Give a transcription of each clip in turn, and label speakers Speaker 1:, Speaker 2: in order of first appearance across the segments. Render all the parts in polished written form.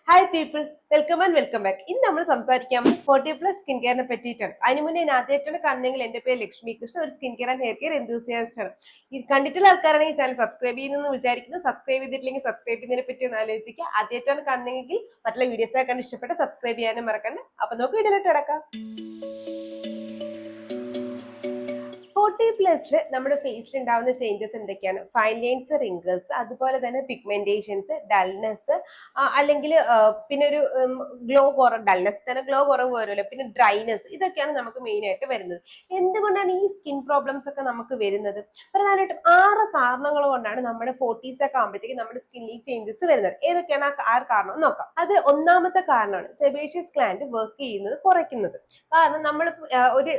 Speaker 1: Hi people, welcome and welcome back. ഇന്ന് നമ്മൾ സംസാരിക്കാൻ 40+ സ്കിൻ കെയറിനെ പറ്റിയിട്ടാണ്. അതിന് മുന്നേ ഞാൻ ആദ്യമായിട്ടാണ് കാണുന്നെങ്കിൽ എന്റെ പേര് ലക്ഷ്മി കൃഷ്ണ, ഒരു skin care and hair care enthusiast ആണ്. ഈ കണ്ടിട്ടുള്ള ആൾക്കാരാണെങ്കിൽ ചാനൽ സബ്സ്ക്രൈബ് ചെയ്യുന്നു വിചാരിക്കുന്നു. സബ്സ്ക്രൈബ് ചെയ്തിട്ടില്ലെങ്കിൽ സബ്സ്ക്രൈബ് ചെയ്യുന്നതിനെ പറ്റി ഒന്ന് ആലോചിക്കുക. ആദ്യമായിട്ടാണ് കാണുന്നെങ്കിൽ മറ്റുള്ള വീഡിയോസ് ഒക്കെ കണ്ട് ഇഷ്ടപ്പെട്ട സബ്സ്ക്രൈബ് ചെയ്യാനും മറക്കണ്ട. അപ്പൊ നമുക്ക് വീഡിയോയിലോട്ട് കിടക്കാം. 40+ നമ്മുടെ ഫേസിൽ ഉണ്ടാവുന്ന ചേഞ്ചസ് എന്തൊക്കെയാണ്? ഫൈൻ ലൈൻസ്, റിങ്കിൾസ്, അതുപോലെ തന്നെ പിഗ്മെന്റേഷൻസ്, ഡൾനെസ്, അല്ലെങ്കിൽ പിന്നെ ഒരു ഗ്ലോ കുറവ്, ഡൾനെസ് തന്നെ ഗ്ലോ കുറവ് വരുമല്ലോ, പിന്നെ ഡ്രൈനെസ്, ഇതൊക്കെയാണ് നമുക്ക് മെയിൻ ആയിട്ട് വരുന്നത്. എന്തുകൊണ്ടാണ് ഈ സ്കിൻ പ്രോബ്ലംസ് ഒക്കെ നമുക്ക് വരുന്നത്? പ്രധാനമായിട്ടും 6 കാരണങ്ങൾ കൊണ്ടാണ് നമ്മുടെ 40s ഒക്കെ ആകുമ്പോഴത്തേക്ക് നമ്മുടെ സ്കിന്നിൽ ചേഞ്ചസ് വരുന്നത്. ഏതൊക്കെയാണ് ആ 6 കാരണം നോക്കാം. അത് ഒന്നാമത്തെ കാരണമാണ് സെബേഷ്യസ് ഗ്ലാൻഡ് വർക്ക് ചെയ്യുന്നത് കുറയ്ക്കുന്നത്. കാരണം നമ്മൾ ഒരു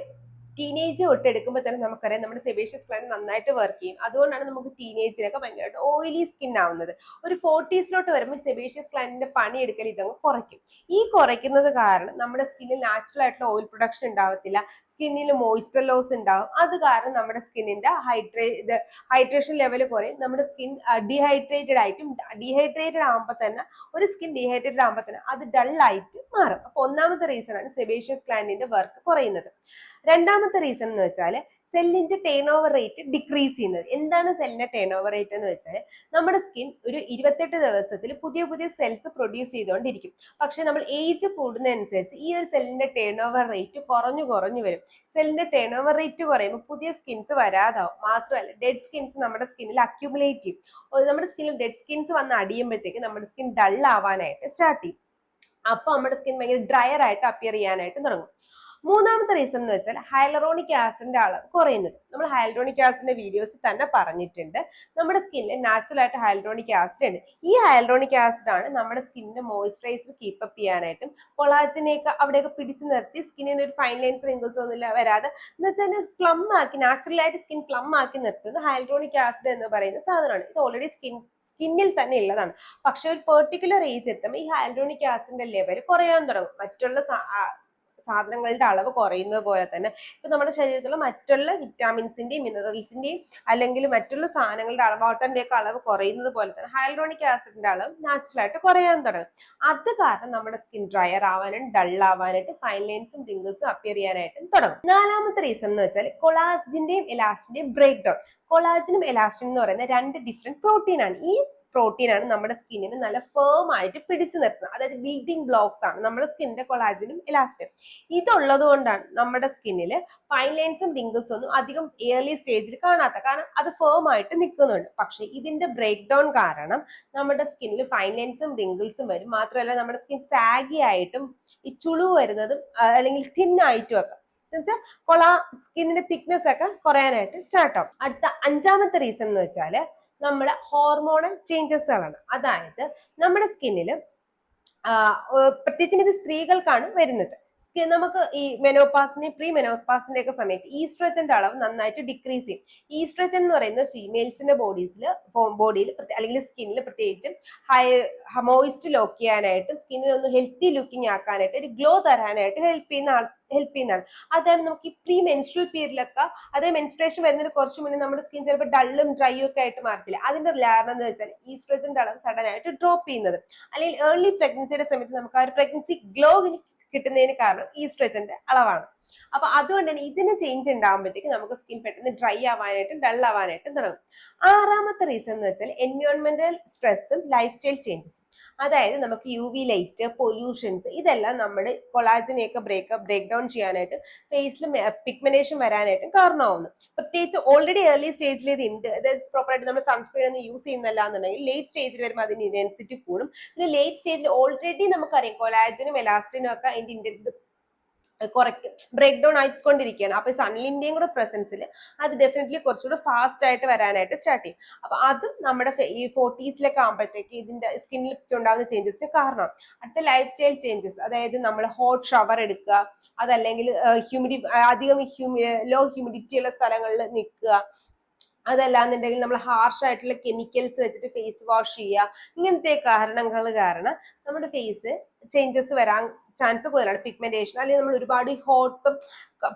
Speaker 1: ടീനേജ് തൊട്ട് എടുക്കുമ്പോൾ തന്നെ നമുക്കറിയാം നമ്മുടെ സെബേഷ്യസ് ഗ്ലാൻഡ് നന്നായിട്ട് വർക്ക് ചെയ്യും. അതുകൊണ്ടാണ് നമുക്ക് ടീനേജിലൊക്കെ ഭയങ്കരമായിട്ട് ഓയിലി സ്കിൻ ആവുന്നത്. ഒരു 40s വരുമ്പോൾ സെബേഷ്യസ് ഗ്ലാൻഡിന്റെ പണിയെടുക്കൽ ഇതങ്ങ് കുറയ്ക്കും. ഈ കുറയ്ക്കുന്നത് കാരണം നമ്മുടെ സ്കിന്നിൽ നാച്ചുറൽ ആയിട്ടുള്ള ഓയിൽ പ്രൊഡക്ഷൻ ഉണ്ടാവത്തില്ല, സ്കിന്നിൽ മോയ്സ്ചർ ലോസ് ഉണ്ടാവും. അത് കാരണം നമ്മുടെ സ്കിന്നിന്റെ ഹൈഡ്രേഷൻ ലെവൽ കുറയും. നമ്മുടെ സ്കിൻ ഡീഹൈഡ്രേറ്റഡ് ആയിട്ടും, ഡീഹൈഡ്രേറ്റഡ് ആകുമ്പോൾ തന്നെ ഒരു സ്കിൻ ഡീഹൈഡ്രേറ്റഡ് ആകുമ്പോൾ തന്നെ അത് ഡൾ ആയിട്ട് മാറും. അപ്പൊ ഒന്നാമത്തെ റീസൺ ആണ് സെബേഷ്യസ് ഗ്ലാൻഡിന്റെ വർക്ക് കുറയുന്നത്. രണ്ടാമത്തെ റീസൺ എന്ന് വെച്ചാൽ സെല്ലിന്റെ ടേൺ ഓവർ റേറ്റ് ഡിക്രീസ് ചെയ്യുന്നത്. എന്താണ് സെല്ലിന്റെ ടേൺ ഓവർ റേറ്റ് എന്ന് വെച്ചാൽ നമ്മുടെ സ്കിൻ ഒരു 28 ദിവസത്തിൽ പുതിയ പുതിയ സെൽസ് പ്രൊഡ്യൂസ് ചെയ്തുകൊണ്ടിരിക്കും. പക്ഷെ നമ്മൾ ഏജ് കൂടുന്നതനുസരിച്ച് ഈ ഒരു സെല്ലിന്റെ ടേൺ ഓവർ റേറ്റ് കുറഞ്ഞു കുറഞ്ഞു വരും. സെല്ലിന്റെ ടേൺ ഓവർ റേറ്റ് കുറയുമ്പോൾ പുതിയ സ്കിൻസ് വരാതാവും. മാത്രമല്ല ഡെഡ് സ്കിൻസ് നമ്മുടെ സ്കിന്നിൽ അക്യുമുലേറ്റ് ചെയ്യും. നമ്മുടെ സ്കിന്നിൽ ഡെഡ് സ്കിൻസ് വന്ന് അടിയുമ്പോഴത്തേക്ക് നമ്മുടെ സ്കിൻ ഡൾ ആവാനായിട്ട് സ്റ്റാർട്ട് ചെയ്യും. അപ്പൊ നമ്മുടെ സ്കിൻ ഭയങ്കര ഡ്രയർ ആയിട്ട് അപ്പിയർ ചെയ്യാനായിട്ട് തുടങ്ങും. മൂന്നാമത്തെ റീസൺ എന്ന് വെച്ചാൽ ഹൈലറോണിക് ആസിഡിന്റെ അളവ് കുറയുന്നത്. നമ്മൾ ഹൈലറോണിക് ആസിഡിന്റെ വീഡിയോസ് തന്നെ പറഞ്ഞിട്ടുണ്ട്. നമ്മുടെ സ്കിന്നിൽ നാച്ചുറൽ ആയിട്ട് ഹൈലറോണിക് ആസിഡ് ഉണ്ട്. ഈ ഹൈലറോണിക് ആസിഡ് ആണ് നമ്മുടെ സ്കിന്നിന്റെ മോയ്സ്ചറൈസർ കീപ്പപ്പ് ചെയ്യാനായിട്ടും കൊളാജനെയൊക്കെ അവിടെയൊക്കെ പിടിച്ചു നിർത്തി സ്കിന്നിന് ഒരു ഫൈൻ ലൈൻസ്, റിങ്കിൾസ് ഒന്നും വരാതെ എന്ന് വെച്ചാൽ പ്ലം ആക്കി, നാച്ചുറൽ ആയിട്ട് സ്കിൻ പ്ലം ആക്കി നിർത്തുന്നത് ഹൈലറോണിക് ആസിഡ് എന്ന് പറയുന്ന സാധനമാണ്. ഇത് ഓൾറെഡി സ്കിന്നിൽ തന്നെ ഉള്ളതാണ്. പക്ഷെ ഒരു പെർട്ടിക്കുലർ ഏജ് എത്തുമ്പോൾ ഈ ഹൈലറോണിക് ആസിഡിന്റെ ലെവൽ കുറയാൻ തുടങ്ങും. മറ്റുള്ള സാധനങ്ങളുടെ അളവ് കുറയുന്നത് പോലെ തന്നെ ഇപ്പൊ നമ്മുടെ ശരീരത്തിലുള്ള മറ്റുള്ള വിറ്റാമിൻസിന്റെയും മിനറൽസിന്റെയും അല്ലെങ്കിൽ മറ്റുള്ള സാധനങ്ങളുടെ അളവ്, വാട്ടറിന്റെ ഒക്കെ അളവ് കുറയുന്നത് പോലെ തന്നെ ഹൈലറോണിക് ആസിഡിന്റെ അളവ് നാച്ചുറൽ ആയിട്ട് കുറയാൻ തുടങ്ങും. അത് കാരണം നമ്മുടെ സ്കിൻ ഡ്രയർ ആവാനും ഡൾ ആവാനായിട്ട് ഫൈൻ ലൈൻസും റിങ്കിൾസും അപ്പിയർ ചെയ്യാനായിട്ടും തുടങ്ങും. നാലാമത്തെ റീസൺ എന്ന് വെച്ചാൽ കൊളാജിന്റെയും എലാസ്റ്റിന്റെയും ബ്രേക്ക് ഡൗൺ. കൊളാജിനും എലാസ്റ്റിൻ എന്ന് പറയുന്ന 2 ഡിഫറെന്റ് പ്രോട്ടീൻ ആണ്. ഈ പ്രോട്ടീൻ ആണ് നമ്മുടെ സ്കിന്നിന് നല്ല ഫേം ആയിട്ട് പിടിച്ചു നിർത്തുന്നത്. അതായത് ബിൽഡിംഗ് ബ്ലോക്സ് ആണ് നമ്മുടെ സ്കിന്നിന്റെ കൊളാജിനും എലാസ്റ്റിനും. ഇതുള്ളത് കൊണ്ടാണ് നമ്മുടെ സ്കിന്നിൽ ഫൈൻ ലൈൻസും റിങ്കിൾസും ഒന്നും അധികം ഏർലി സ്റ്റേജിൽ കാണാത്ത. കാരണം അത് ഫേം ആയിട്ട് നിൽക്കുന്നുണ്ട്. പക്ഷെ ഇതിന്റെ ബ്രേക്ക് ഡൗൺ കാരണം നമ്മുടെ സ്കിന്നിൽ ഫൈൻ ലൈൻസും റിങ്കിൾസും വരും. മാത്രമല്ല നമ്മുടെ സ്കിൻ സാഗി ആയിട്ടും ഈ ചുളിവ് വരുന്നതും അല്ലെങ്കിൽ തിൻ ആയിട്ടും ഒക്കെ സ്കിന്നിന്റെ തിക്നെസ് ഒക്കെ കുറയാനായിട്ട് സ്റ്റാർട്ട് ആവും. അടുത്ത അഞ്ചാമത്തെ റീസൺ എന്ന് വെച്ചാല് നമ്മുടെ ഹോർമോണൽ ചേഞ്ചസുകളാണ്. അതായത് നമ്മുടെ സ്കിന്നിൽ പ്രത്യേകിച്ചും ഇത് സ്ത്രീകൾക്കാണ് വരുന്നത്. നമുക്ക് ഈ മെനോപാസിന്റെയും പ്രീ മെനോപാസിന്റെ ഒക്കെ സമയത്ത് ഈസ്ട്രജന്റെ അളവ് നന്നായിട്ട് ഡിക്രീസ് ചെയ്യും. ഈസ്ട്രജൻ എന്ന് പറയുന്നത് ഫീമെയിൽസിന്റെ ബോഡിയിൽ അല്ലെങ്കിൽ സ്കിന്നിൽ പ്രത്യേകിച്ചും മോയിസ്റ്റ് ലോക്ക് ചെയ്യാനായിട്ടും സ്കിന്നിന് ഒന്ന് ഹെൽത്തി ലുക്കിംഗ് ആക്കാനായിട്ട്, ഒരു ഗ്ലോ തരാനായിട്ട് ഹെൽപ്പ് ചെയ്യുന്നതാണ്. അതാണ് നമുക്ക് ഈ പ്രീ മെൻസ്ട്രൽ പീരീഡിലൊക്കെ, അതേ മെൻസ്ട്രേഷൻ വരുന്നതിന് കുറച്ച് മുന്നേ നമ്മുടെ സ്കിൻ ചിലപ്പോൾ ഡള്ളും ഡ്രൈയും ഒക്കെ ആയിട്ട് മാറത്തില്ല. അതിന്റെ കാരണം എന്ന് വെച്ചാൽ ഈസ്ട്രജന്റെ അളവ് സഡൻ ആയിട്ട് ഡ്രോപ്പ് ചെയ്യുന്നത്. അല്ലെങ്കിൽ ഏർലി പ്രഗ്നൻസിയുടെ സമയത്ത് നമുക്ക് ആ ഒരു പ്രഗ്നൻസി ഗ്ലോ കിട്ടുന്നതിന് കാരണം ഈസ്ട്രജന്റെ അളവാണ്. അപ്പൊ അതുകൊണ്ട് തന്നെ ഇതിന് ചേഞ്ച് ഉണ്ടാകുമ്പോഴത്തേക്ക് നമുക്ക് സ്കിൻ പെട്ടെന്ന് ഡ്രൈ ആവാനായിട്ടും ഡൾ ആവാനായിട്ടും തുടങ്ങും. ആറാമത്തെ റീസൺ എന്ന് വെച്ചാൽ എൻവയോൺമെന്റൽ സ്ട്രെസ്സും ലൈഫ് സ്റ്റൈൽ ചേഞ്ചസും. അതായത് നമുക്ക് UV ലൈറ്റ്, പൊല്യൂഷൻസ്, ഇതെല്ലാം നമ്മുടെ കൊളാജനെയൊക്കെ ബ്രേക്ക് ഡൗൺ ചെയ്യാനായിട്ട് ഫേസിൽ പിഗ്മെന്റേഷൻ വരാനായിട്ടും കാരണമാവുന്നു. പ്രത്യേകിച്ച് ഓൾറെഡി ഏർലി സ്റ്റേജിൽ ഇത് ഉണ്ട്, അതായത് പ്രോപ്പറായിട്ട് നമ്മൾ സൺസ്ക്രീൻ ഒന്നും യൂസ് ചെയ്യുന്നില്ല എന്നുണ്ടെങ്കിൽ ലേറ്റ് സ്റ്റേജിൽ വരുമ്പോൾ അതിന്റെ ഇന്റൻസിറ്റി കൂടും. പിന്നെ ലേറ്റ് സ്റ്റേജിൽ ഓൾറെഡി നമുക്കറിയാം കൊളാജനും എലാസ്റ്റിനും ഒക്കെ അതിന്റെ ബ്രേക്ക് ഡൗൺ ആയിക്കൊണ്ടിരിക്കുകയാണ്. അപ്പൊ സണ്ണിന്റെയും കൂടെ പ്രസൻസിൽ അത് ഡെഫിനറ്റ്ലി കുറച്ചുകൂടെ ഫാസ്റ്റ് ആയിട്ട് വരാനായിട്ട് സ്റ്റാർട്ട് ചെയ്യും. അപ്പൊ അതും നമ്മുടെ ഈ 40s ആകുമ്പോഴത്തേക്ക് ഇതിന്റെ സ്കിന്നിൽ ഉണ്ടാകുന്ന ചേഞ്ചസിന് കാരണം. അടുത്ത ലൈഫ് സ്റ്റൈൽ ചേഞ്ചസ്, അതായത് നമ്മൾ ഹോട്ട് ഷവർ എടുക്കുക, അതല്ലെങ്കിൽ അധികം ലോ ഹ്യൂമിഡിറ്റി ഉള്ള സ്ഥലങ്ങളിൽ നിൽക്കുക, അതല്ലാന്നുണ്ടെങ്കിൽ നമ്മൾ ഹാർഷ് ആയിട്ടുള്ള കെമിക്കൽസ് വെച്ചിട്ട് ഫേസ് വാഷ് ചെയ്യുക. ഇങ്ങനത്തെ കാരണങ്ങൾ കാരണം നമ്മുടെ ഫേസ് ചേഞ്ചസ് വരാൻ ചാൻസ് കൂടുതലാണ്. പിഗ്മെന്റേഷൻ, അല്ലെങ്കിൽ നമ്മൾ ഒരുപാട് ഹോട്ടും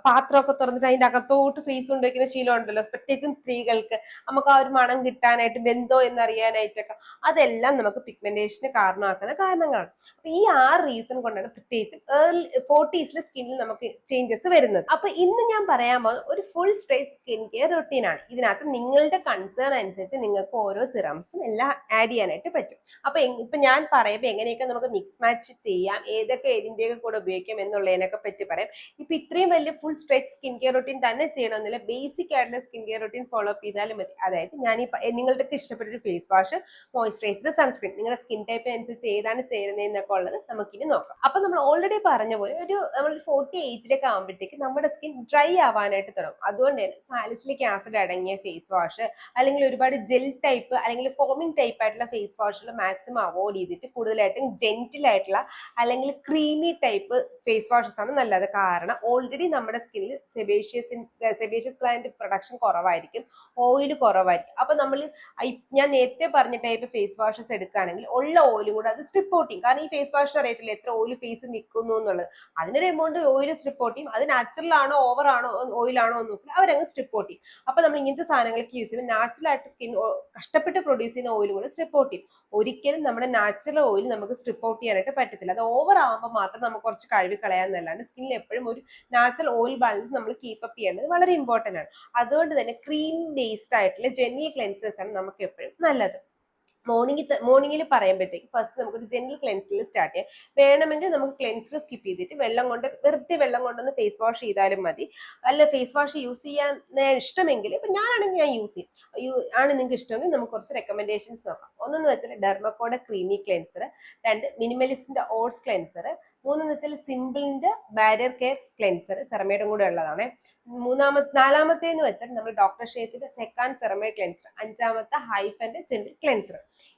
Speaker 1: പാത്രമൊക്കെ തുറന്നിട്ട് അതിന്റെ അകത്തോട്ട് ഫേസ് കൊണ്ടുവയ്ക്കുന്ന ശീലം ഉണ്ടല്ലോ, പ്രത്യേകിച്ചും സ്ത്രീകൾക്ക്. നമുക്ക് ആ ഒരു മണം കിട്ടാനായിട്ട്, ബെന്തോ എന്നറിയാനായിട്ടൊക്കെ, അതെല്ലാം നമുക്ക് പിഗ്മെന്റേഷന് കാരണമാക്കുന്ന കാരണങ്ങളാണ്. അപ്പൊ ഈ 6 റീസൺ കൊണ്ടാണ് പ്രത്യേകിച്ചും ഏർലി 40s സ്കിന്നിൽ നമുക്ക് ചേഞ്ചസ് വരുന്നത്. അപ്പൊ ഇന്ന് ഞാൻ പറയാൻ പോകുന്നത് ഒരു full straight skin care routine ആണ്. ഇതിനകത്ത് നിങ്ങളുടെ കൺസേൺ അനുസരിച്ച് നിങ്ങൾക്ക് ഓരോ സിറംസും എല്ലാം ആഡ് ചെയ്യാനായിട്ട് പറ്റും. അപ്പൊ ഇപ്പൊ ഞാൻ പറയുമ്പോൾ എങ്ങനെയൊക്കെ നമുക്ക് മിക്സ് മാച്ച് ചെയ്യാം, ഏതൊക്കെ ഏതിന്റെയൊക്കെ കൂടെ ഉപയോഗിക്കാം എന്നുള്ളതിനൊക്കെ പറ്റി പറയാം. ഇപ്പൊ ഇത്രയും വലിയ full stretch skin care routine തന്നെ ചെയ്യണമെന്നില്ല, ബേസിക് ആയിട്ടുള്ള skin care routine follow up ചെയ്താലും മതി. അതായത് ഞാൻ ഈ നിങ്ങളുടെ ഇഷ്ടപ്പെട്ട ഒരു ഫേസ് വാഷ്, മോയ്സ്ചറൈസർ, സൺസ്ക്രീൻ, നിങ്ങളുടെ സ്കിൻ ടൈപ്പിനനുസരിച്ച് ഏതാണ് ചേരുന്നതെന്നൊക്കെ ഉള്ളത് നമുക്കിനി നോക്കാം. അപ്പൊ നമ്മൾ ഓൾറെഡി പറഞ്ഞ പോലെ നമ്മൾ 40 ഏജിലൊക്കെ ആകുമ്പോഴത്തേക്ക് നമ്മുടെ സ്കിൻ ഡ്രൈ ആവാനായിട്ട് തുടങ്ങും. അതുകൊണ്ട് തന്നെ സാലിസിലിക് ആസിഡ് അടങ്ങിയ ഫേസ് വാഷ്, അല്ലെങ്കിൽ ഒരുപാട് ജെൽ ടൈപ്പ് അല്ലെങ്കിൽ ഫോമിംഗ് ടൈപ്പ് ആയിട്ടുള്ള ഫേസ് വാഷുകൾ മാക്സിമം അവോയ്ഡ് ചെയ്തിട്ട് കൂടുതലായിട്ടും ജെന്റിൽ ആയിട്ടുള്ള അല്ലെങ്കിൽ ക്രീമി ടൈപ്പ് ഫേസ് വാഷസ് ആണ് നല്ലത്. കാരണം ഓൾറെഡി നമ്മുടെ സ്കിന്നിൽ സെബേഷ്യസ് ഗ്ലാൻഡ് പ്രൊഡക്ഷൻ കുറവായിരിക്കും, ഓയിൽ കുറവായിരിക്കും. അപ്പൊ നമ്മൾ ഞാൻ നേരത്തെ പറഞ്ഞ ടൈപ്പ് ഫേസ് വാഷസ് എടുക്കുകയാണെങ്കിൽ ഉള്ള ഓയിലും കൂടെ അത് സ്ട്രിപ്പ് ഔട്ട് ചെയ്യും. കാരണം ഈ ഫേസ് വാഷിന് അറിയത്തില്ല എത്ര ഓയിൽ ഫേസ് നിൽക്കുന്നു എന്നുള്ളത്. അതിനൊരു എമൗണ്ട് ഓയിൽ സ്ട്രിപ്പ് ഔട്ട് ചെയ്യും. അത് നാച്ചുറൽ ആണോ ഓവർ ആണോ ഓയിലാണോ എന്ന് നോക്കില്ല, അവരങ്ങ് സ്ട്രിപ്പ് ഔട്ട് ചെയ്യും. അപ്പൊ നമ്മൾ ഇങ്ങനത്തെ സാധനങ്ങൾക്ക് യൂസ് ചെയ്യുമ്പോൾ നാച്ചുറൽ ആയിട്ട് സ്കിൻ കഷ്ടപ്പെട്ട് പ്രൊഡ്യൂസ് ചെയ്യുന്ന ഓയിലും കൂടെ സ്ട്രിപ്പ് ഔട്ട് ചെയ്യും. ഒരിക്കലും നമ്മുടെ നാച്ചുറൽ ഓയിൽ നമുക്ക് സ്ട്രിപ്പ് ഔട്ട് ചെയ്യാനായിട്ട് പറ്റത്തില്ല. അത് ഓവർ ആകുമ്പോൾ മാത്രം നമുക്ക് കുറച്ച് കഴുകി കളയാന്നല്ലാണ്ട് സ്കിന്നിൽ എപ്പോഴും ഒരു നാച്ചുറൽ ഓയിൽ ബാലൻസ് നമ്മൾ കീപ്പ് അപ്പ് ചെയ്യേണ്ടത് വളരെ ഇമ്പോർട്ടന്റ് ആണ്. അതുകൊണ്ട് തന്നെ ക്രീം ബേസ്ഡ് ആയിട്ടുള്ള ജെന്റിൽ ക്ലെൻസേഴ്സ് ആണ് നമുക്ക് എപ്പോഴും നല്ലത്. മോർണിംഗിൽ പറയുമ്പോഴത്തേക്ക് ഫസ്റ്റ് നമുക്കൊരു ജെന്റിൽ ക്ലെൻസിൽ സ്റ്റാർട്ട് ചെയ്യാം. വേണമെങ്കിൽ നമുക്ക് ക്ലെൻസർ സ്കിപ്പ് ചെയ്തിട്ട് വെറുതെ വെള്ളം കൊണ്ടൊന്ന് ഫേസ് വാഷ് ചെയ്താലും മതി. അല്ല ഫേസ് വാഷ് യൂസ് ചെയ്യാൻ ഇഷ്ടമെങ്കിൽ, ഇപ്പൊ ഞാനാണെങ്കിൽ ഞാൻ യൂസ് ചെയ്യും. ആണ് നിങ്ങൾക്ക് ഇഷ്ടമെങ്കിൽ നമുക്ക് കുറച്ച് റെക്കമെൻഡേഷൻസ് നോക്കാം. ഒന്നെന്ന് വെച്ചാൽ ഡെർമക്കോയുടെ ക്രീമി ക്ലെൻസർ, 2 മിനിമലിസ്റ്റിന്റെ ഓട്സ് ക്ലെൻസർ, 3 വെച്ചാൽ സിമ്പിളിന്റെ ബാരിയർ കെയർ ക്ലെൻസർ, സെറമൈഡും കൂടെ ഉള്ളതാണ്. നാലാമത്തേന്ന് വെച്ചാൽ നമ്മൾ ഡോക്ടർ ഷേത്തിന്റെ സെക്കൻഡ് സെറമൈഡ് ക്ലെൻസർ, 5ാമത്തെ ഹൈഫന്റെ ജെന്റിൽ ക്ലെൻസർ.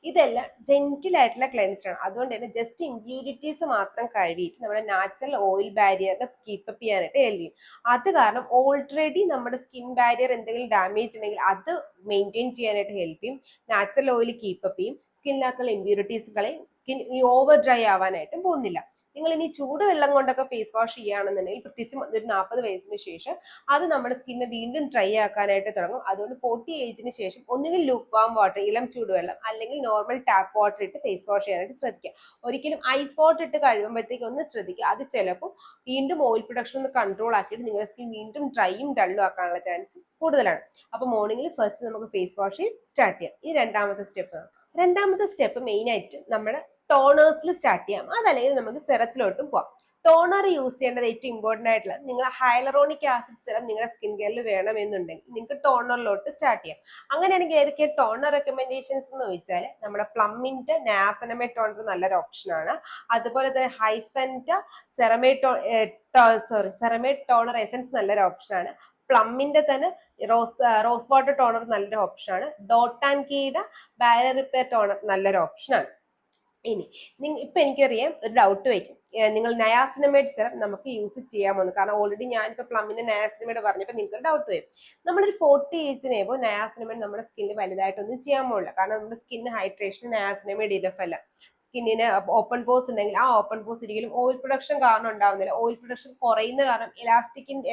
Speaker 1: ഇതെല്ലാം ജെന്റിൽ ആയിട്ടുള്ള ക്ലെൻസർ ആണ്. അതുകൊണ്ട് തന്നെ ജസ്റ്റ് ഇമ്പ്യൂരിറ്റീസ് മാത്രം കഴുകിയിട്ട് നമ്മുടെ നാച്ചുറൽ ഓയിൽ ബാരിയറിനെ കീപ്പപ്പ് ചെയ്യാനായിട്ട് ഹെൽപ്പ് ചെയ്യും. അത് കാരണം ഓൾറെഡി നമ്മുടെ സ്കിൻ ബാരിയർ എന്തെങ്കിലും ഡാമേജ് ഉണ്ടെങ്കിൽ അത് മെയിൻറ്റെയിൻ ചെയ്യാനായിട്ട് ഹെൽപ്പ് ചെയ്യും. നാച്ചുറൽ ഓയിൽ കീപ്പപ്പ് ചെയ്യും. സ്കിന്നിനകത്തുള്ള ഇമ്പ്യൂരിറ്റീസുകളെ സ്കിൻ ഓവർ ഡ്രൈ ആവാനായിട്ടും പോകുന്നില്ല. നിങ്ങൾ ഇനി ചൂടുവെള്ളം കൊണ്ടൊക്കെ ഫേസ് വാഷ് ചെയ്യുകയാണെന്നുണ്ടെങ്കിൽ, പ്രത്യേകിച്ചും ഒരു 40 വയസ്സിന് ശേഷം, അത് നമ്മുടെ സ്കിന്നെ വീണ്ടും ഡ്രൈ ആക്കാനായിട്ട് തുടങ്ങും. അതുകൊണ്ട് 40 ഏജിന് ശേഷം ഒന്നുകിൽ ലൂക്ക് വാം വാട്ടർ, ഇളം ചൂടുവെള്ളം, അല്ലെങ്കിൽ നോർമൽ ടാപ്പ് വാട്ടർ ഇട്ട് ഫേസ് വാഷ് ചെയ്യാനായിട്ട് ശ്രദ്ധിക്കുക. ഒരിക്കലും ഐസ് വാട്ടർ ഇട്ട് കഴിയുമ്പോഴത്തേക്ക് ഒന്ന് ശ്രദ്ധിക്കുക. അത് ചിലപ്പോൾ വീണ്ടും ഓയിൽ പ്രൊഡക്ഷൻ ഒന്ന് കൺട്രോൾ ആക്കിയിട്ട് നിങ്ങളുടെ സ്കിൻ വീണ്ടും ഡ്രൈയും ഡള്ളും ആക്കാനുള്ള ചാൻസ് കൂടുതലാണ്. അപ്പൊ മോർണിംഗിൽ ഫസ്റ്റ് നമുക്ക് ഫേസ് വാഷ് സ്റ്റാർട്ട് ചെയ്യാം. ഈ രണ്ടാമത്തെ സ്റ്റെപ്പ് മെയിൻ ആയിട്ട് നമ്മുടെ ടോണേഴ്സിൽ സ്റ്റാർട്ട് ചെയ്യാം. അതല്ലെങ്കിൽ നമുക്ക് സെറത്തിലോട്ടും പോവാം. ടോണർ യൂസ് ചെയ്യേണ്ടത് ഏറ്റവും ഇമ്പോർട്ടന്റ് ആയിട്ടുള്ള, നിങ്ങൾ ഹൈലറോണിക് ആസിഡ് സെറം നിങ്ങളുടെ സ്കിൻ കെയറിൽ വേണമെന്നുണ്ടെങ്കിൽ നിങ്ങൾക്ക് ടോണറിലോട്ട് സ്റ്റാർട്ട് ചെയ്യാം. അങ്ങനെയാണെങ്കിൽ ഏതൊക്കെ ടോണർ റെക്കമെൻഡേഷൻസ് എന്ന് ചോദിച്ചാൽ, നമ്മുടെ പ്ലമ്മിന്റെ നാസനമൈഡ് ടോണർ നല്ലൊരു ഓപ്ഷനാണ്. അതുപോലെ തന്നെ ഹൈഫന്റെ സെറമൈഡ് ടോണർ എസൻസ് നല്ലൊരു ഓപ്ഷനാണ്. പ്ലമ്മിന്റെ തന്നെ റോസ് വാട്ടർ ടോണർ നല്ലൊരു ഓപ്ഷനാണ്. ഡോട്ട് ആൻഡ് കീയുടെ ബാരിയർ റിപ്പയർ ടോണർ നല്ലൊരു ഓപ്ഷനാണ്. ഇനി ഇപ്പൊ എനിക്കറിയാം ഒരു ഡൗട്ട് വയ്ക്കും, നിങ്ങൾ നയാസിനമൈഡ് സെറം നമുക്ക് യൂസ് ചെയ്യാമെന്ന്. കാരണം ഓൾറെഡി ഞാനിപ്പോ പ്ലമ്മിന്റെ നയാസിനമൈഡ് പറഞ്ഞപ്പോൾ നിങ്ങൾക്ക് ഒരു ഡൗട്ട് വരും. നമ്മളൊരു 40 ഏജിനേബോ നയാസിനമൈഡ് നമ്മുടെ സ്കിന്നിൽ വലുതായിട്ടൊന്നും ചെയ്യാൻ പോകില്ല. കാരണം നമ്മുടെ സ്കിന്നിന് ഹൈഡ്രേഷൻ നയാസിനമൈഡ് ഇനഫ് അല്ല. സ്കിന്നിന് ഓപ്പൺ പോസ് ഉണ്ടെങ്കിൽ ആ ഓപ്പൺ പോസ് ഒരിക്കലും ഓയിൽ പ്രൊഡക്ഷൻ കാരണം ഉണ്ടാവുന്നില്ല. ഓയിൽ പ്രൊഡക്ഷൻ കുറയുന്ന കാരണം സ്കിന്നിന്റെ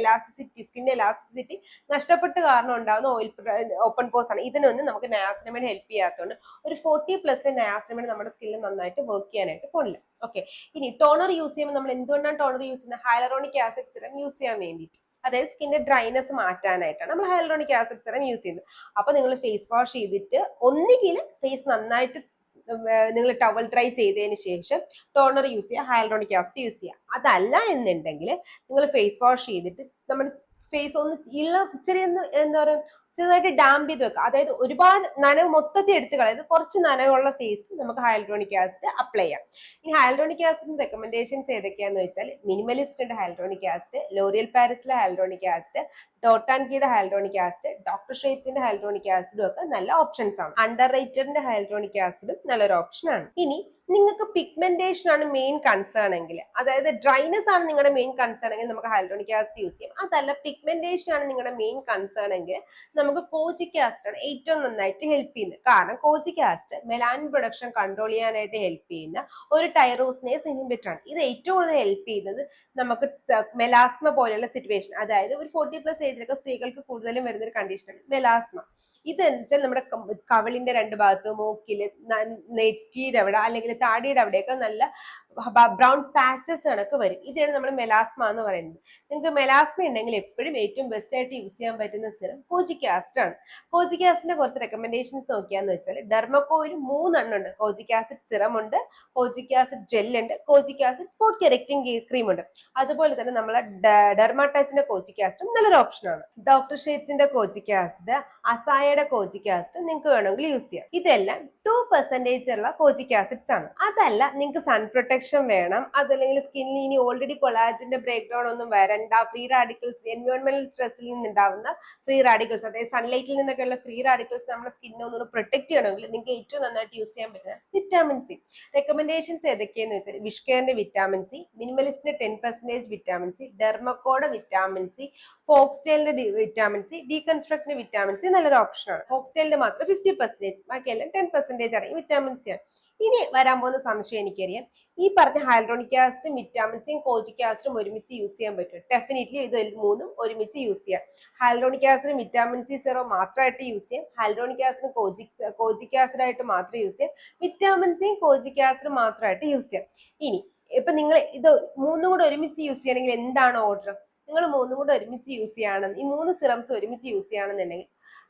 Speaker 1: എലാസ്റ്റിസിറ്റി നഷ്ടപ്പെട്ട് കാരണം ഉണ്ടാകുന്ന ഓപ്പൺ പോസ് ആണ്. ഇതിനൊന്നും നമുക്ക് നയാസിനമൈഡ് ഹെൽപ്പ് ചെയ്യാത്തതുകൊണ്ട് ഒരു 40+ നയാസിനമൈഡ് നമ്മുടെ സ്കിന്നിൽ നന്നായിട്ട് വർക്ക് ചെയ്യാനായിട്ട് പോകില്ല. ഓക്കെ, ഇനി ടോണർ യൂസ് ചെയ്യുമ്പോൾ നമ്മൾ എന്തുകൊണ്ടാണ് ടോണർ യൂസ് ചെയ്യുന്നത്? ഹൈലറോണിക് ആസിഡ് സിറം യൂസ് ചെയ്യാൻ വേണ്ടിയിട്ട്, അതായത് സ്കിന്നിന്റെ ഡ്രൈനെസ് മാറ്റാനായിട്ടാണ് നമ്മൾ ഹൈലറോണിക് ആസിഡ് സിറം യൂസ് ചെയ്യുന്നത്. അപ്പൊ നിങ്ങൾ ഫേസ് വാഷ് ചെയ്തിട്ട് ഒന്നുകിൽ ഫേസ് നന്നായിട്ട് നിങ്ങൾ ടവൽ ഡ്രൈ ചെയ്തതിന് ശേഷം ടോണർ യൂസ് ചെയ്യുക, ഹൈലറോണിക് ആസിഡ് യൂസ് ചെയ്യുക. അതല്ല എന്നുണ്ടെങ്കിൽ നിങ്ങൾ ഫേസ് വാഷ് ചെയ്തിട്ട് നമ്മുടെ ഫേസ് ഒന്ന് ഇച്ചിരി എന്താ പറയുക, ചെറുതായിട്ട് ഡാമ്പ് ചെയ്ത് വെക്കുക. അതായത് ഒരുപാട് നനവ് മൊത്തത്തിൽ എടുത്ത് കളയാതെ കുറച്ച് നനവുള്ള ഫേസിൽ നമുക്ക് ഹൈലറോണിക് ആസിഡ് അപ്ലൈ ചെയ്യാം. ഈ ഹൈലറോണിക് ആസിഡിന്റെ റെക്കമെൻഡേഷൻസ് ഏതൊക്കെയാന്ന് വെച്ചാൽ, മിനിമലിസ്റ്റിന്റെ ഹൈലറോണിക് ആസിഡ്, ലോറിയൽ പാരിസിലെ ഹൈലറോണിക് ആസിഡ്, ഡോട്ട് ആൻഡ് കീയുടെ ഹൈലറോണിക് ആസിഡ്, ഡോക്ടർ ഷേത്തിന്റെ ഹൈലറോണിക് ആസിഡും ഒക്കെ നല്ല ഓപ്ഷൻസ് ആണ്. അണ്ടർ റേറ്റഡിന്റെ ഹൈലറോണിക് ആസിഡും നല്ലൊരു ഓപ്ഷൻ ആണ്. ഇനി നിങ്ങൾക്ക് പിഗ്മെന്റേഷൻ ആണ് മെയിൻ കൺസേൺ എങ്കിൽ, അതായത് ഡ്രൈനെസ് ആണ് നിങ്ങളുടെ മെയിൻ കൺസേൺ എങ്കിൽ നമുക്ക് ഹൈലൂറോണിക് ആസിഡ് യൂസ് ചെയ്യാം. അതല്ല പിഗ്മെന്റേഷൻ ആണ് നിങ്ങളുടെ മെയിൻ കൺസേൺ എങ്കിൽ നമുക്ക് കോജിക് ആസിഡ് ആണ് ഏറ്റവും നന്നായിട്ട് ഹെൽപ്പ് ചെയ്യുന്നത്. കാരണം കോജിക് ആസിഡ് മെലാനിൻ പ്രൊഡക്ഷൻ കൺട്രോൾ ചെയ്യാനായിട്ട് ഹെൽപ്പ് ചെയ്യുന്ന ഒരു ടൈറോസിനേസ് ഇൻഹിബിറ്റർ ആണ്. ഇത് ഏറ്റവും കൂടുതൽ ഹെൽപ്പ് ചെയ്യുന്നത് നമുക്ക് മെലാസ്മ പോലെയുള്ള സിറ്റുവേഷൻ, അതായത് ഒരു 40+ ഏജിലൊക്കെ സ്ത്രീകൾക്ക് കൂടുതലും വരുന്ന ഒരു കണ്ടീഷനാണ് മെലാസ്മ. ഇത് വെച്ചാൽ നമ്മുടെ കവിളിന്റെ രണ്ട് ഭാഗത്ത്, മൂക്കില്, നെറ്റിയുടെ അവിടെ അല്ലെങ്കിൽ താടിയുടെ അവിടെയൊക്കെ നല്ല ബ്രൗൺ പാച്ചസ് കണക്ക് വരും. ഇതാണ് നമ്മൾ മെലാസ്മ എന്ന് പറയുന്നത്. നിങ്ങൾക്ക് മെലാസ്മ ഉണ്ടെങ്കിൽ എപ്പോഴും ഏറ്റവും ബെസ്റ്റ് ആയിട്ട് യൂസ് ചെയ്യാൻ പറ്റുന്ന സിറം കോജിക് ആസിഡ് ആണ്. കോജിക് ആസിഡിന്റെ കുറച്ച് റെക്കമെൻഡേഷൻസ് നോക്കിയാന്ന് വെച്ചാൽ ഡെർമക്കോയിൽ 3 എണ്ണം ഉണ്ട്. കോജിക് ആസിഡ് സിറം ഉണ്ട്, കോജിക് ആസിഡ് ജെൽ ഉണ്ട്, kojic acid spot correcting cream ഉണ്ട്. അതുപോലെ തന്നെ നമ്മളെ ഡെർമാടച്ചിന്റെ കോജിക് ആസിഡും നല്ലൊരു ഓപ്ഷനാണ്. ഡോക്ടർ ഷേത്തിന്റെ കോജിക് ആസിഡ്, അസായയുടെ കോജിക് ആസിഡ് നിങ്ങൾക്ക് വേണമെങ്കിൽ യൂസ് ചെയ്യാം. ഇതെല്ലാം 2% ഉള്ള കോജിക് ആസിഡ്സ് ആണ്. അതല്ല നിങ്ങൾക്ക് സൺ പ്രൊട്ടക്ഷൻ വേണം, അതല്ലെങ്കിൽ സ്കിന്നിൽ ഇനി ഓൾറെഡി കൊളാജന്റെ ബ്രേക്ക് ഡൗൺ ഒന്നും വരണ്ട, ഫ്രീ റാഡിക്കൽസ്, എൻവയോൺമെന്റൽ സ്ട്രെസ്സിൽ നിന്നുണ്ടാവുന്ന ഫ്രീ റാഡിക്കൽസ്, അതായത് സൺലൈറ്റിൽ നിന്നൊക്കെയുള്ള ഫ്രീ റാഡിക്കൽസ് നമ്മുടെ സ്കിന്നെ ഒന്നുകൂടി പ്രൊട്ടക്ട് ചെയ്യണമെങ്കിൽ നിങ്ങൾക്ക് ഏറ്റവും നന്നായിട്ട് യൂസ് ചെയ്യാൻ പറ്റുന്ന വിറ്റാമിൻ സി. റെക്കമെൻഡേഷൻസ് ഏതൊക്കെയെന്ന് വെച്ചാൽ വിഷ്കെയറിന്റെ വിറ്റാമിൻ സി, മിനിമലിസ്റ്റിന്റെ 10% വിറ്റാമിൻ സി, ഡെർമക്കോയുടെ വിറ്റാമിൻ സി, ഫോക്സ്റ്റൈലിന്റെ വിറ്റാമിൻ സി, ഡീകൺസ്ട്രക്റ്റിന്റെ വിറ്റാമിൻ സി നല്ലൊരു ഓപ്ഷനാണ്. ഫോക്സ്റ്റൈലിന്റെ മാത്രം 50%, ബാക്കിയെല്ലാം 10% അടങ്ങിയ വിറ്റാമിൻ സി ആണ്. ഇനി വരാൻ പോകുന്ന സംശയം എനിക്കറിയാം, ഈ പറഞ്ഞ ഹൈലൂറോണിക് ആസിഡും വിറ്റാമിൻ സിയും കോജിക് ആസിഡും ഒരുമിച്ച് യൂസ് ചെയ്യാൻ പറ്റും? ഡെഫിനറ്റ്ലി ഇത് മൂന്നും ഒരുമിച്ച് യൂസ് ചെയ്യാം. ഹൈലൂറോണിക് ആസിഡും വിറ്റാമിൻ സി സിറം മാത്രമായിട്ട് യൂസ് ചെയ്യാം, ഹൈലൂറോണിക് ആസിഡും കോജിക് ആസിഡ് ആയിട്ട് മാത്രം യൂസ് ചെയ്യാം, വിറ്റാമിൻ സിയും കോജിക് ആസിഡും മാത്രമായിട്ട് യൂസ് ചെയ്യാം. ഇനി ഇപ്പൊ നിങ്ങൾ ഇത് മൂന്നും കൂടെ ഒരുമിച്ച് യൂസ് ചെയ്യണമെങ്കിൽ എന്താണ് ഓർഡർ? നിങ്ങൾ മൂന്നും കൂടെ ഒരുമിച്ച് യൂസ് ചെയ്യണം, ഈ 3 സിറംസ് ഒരുമിച്ച് യൂസ് ചെയ്യണമെന്നുണ്ടെങ്കിൽ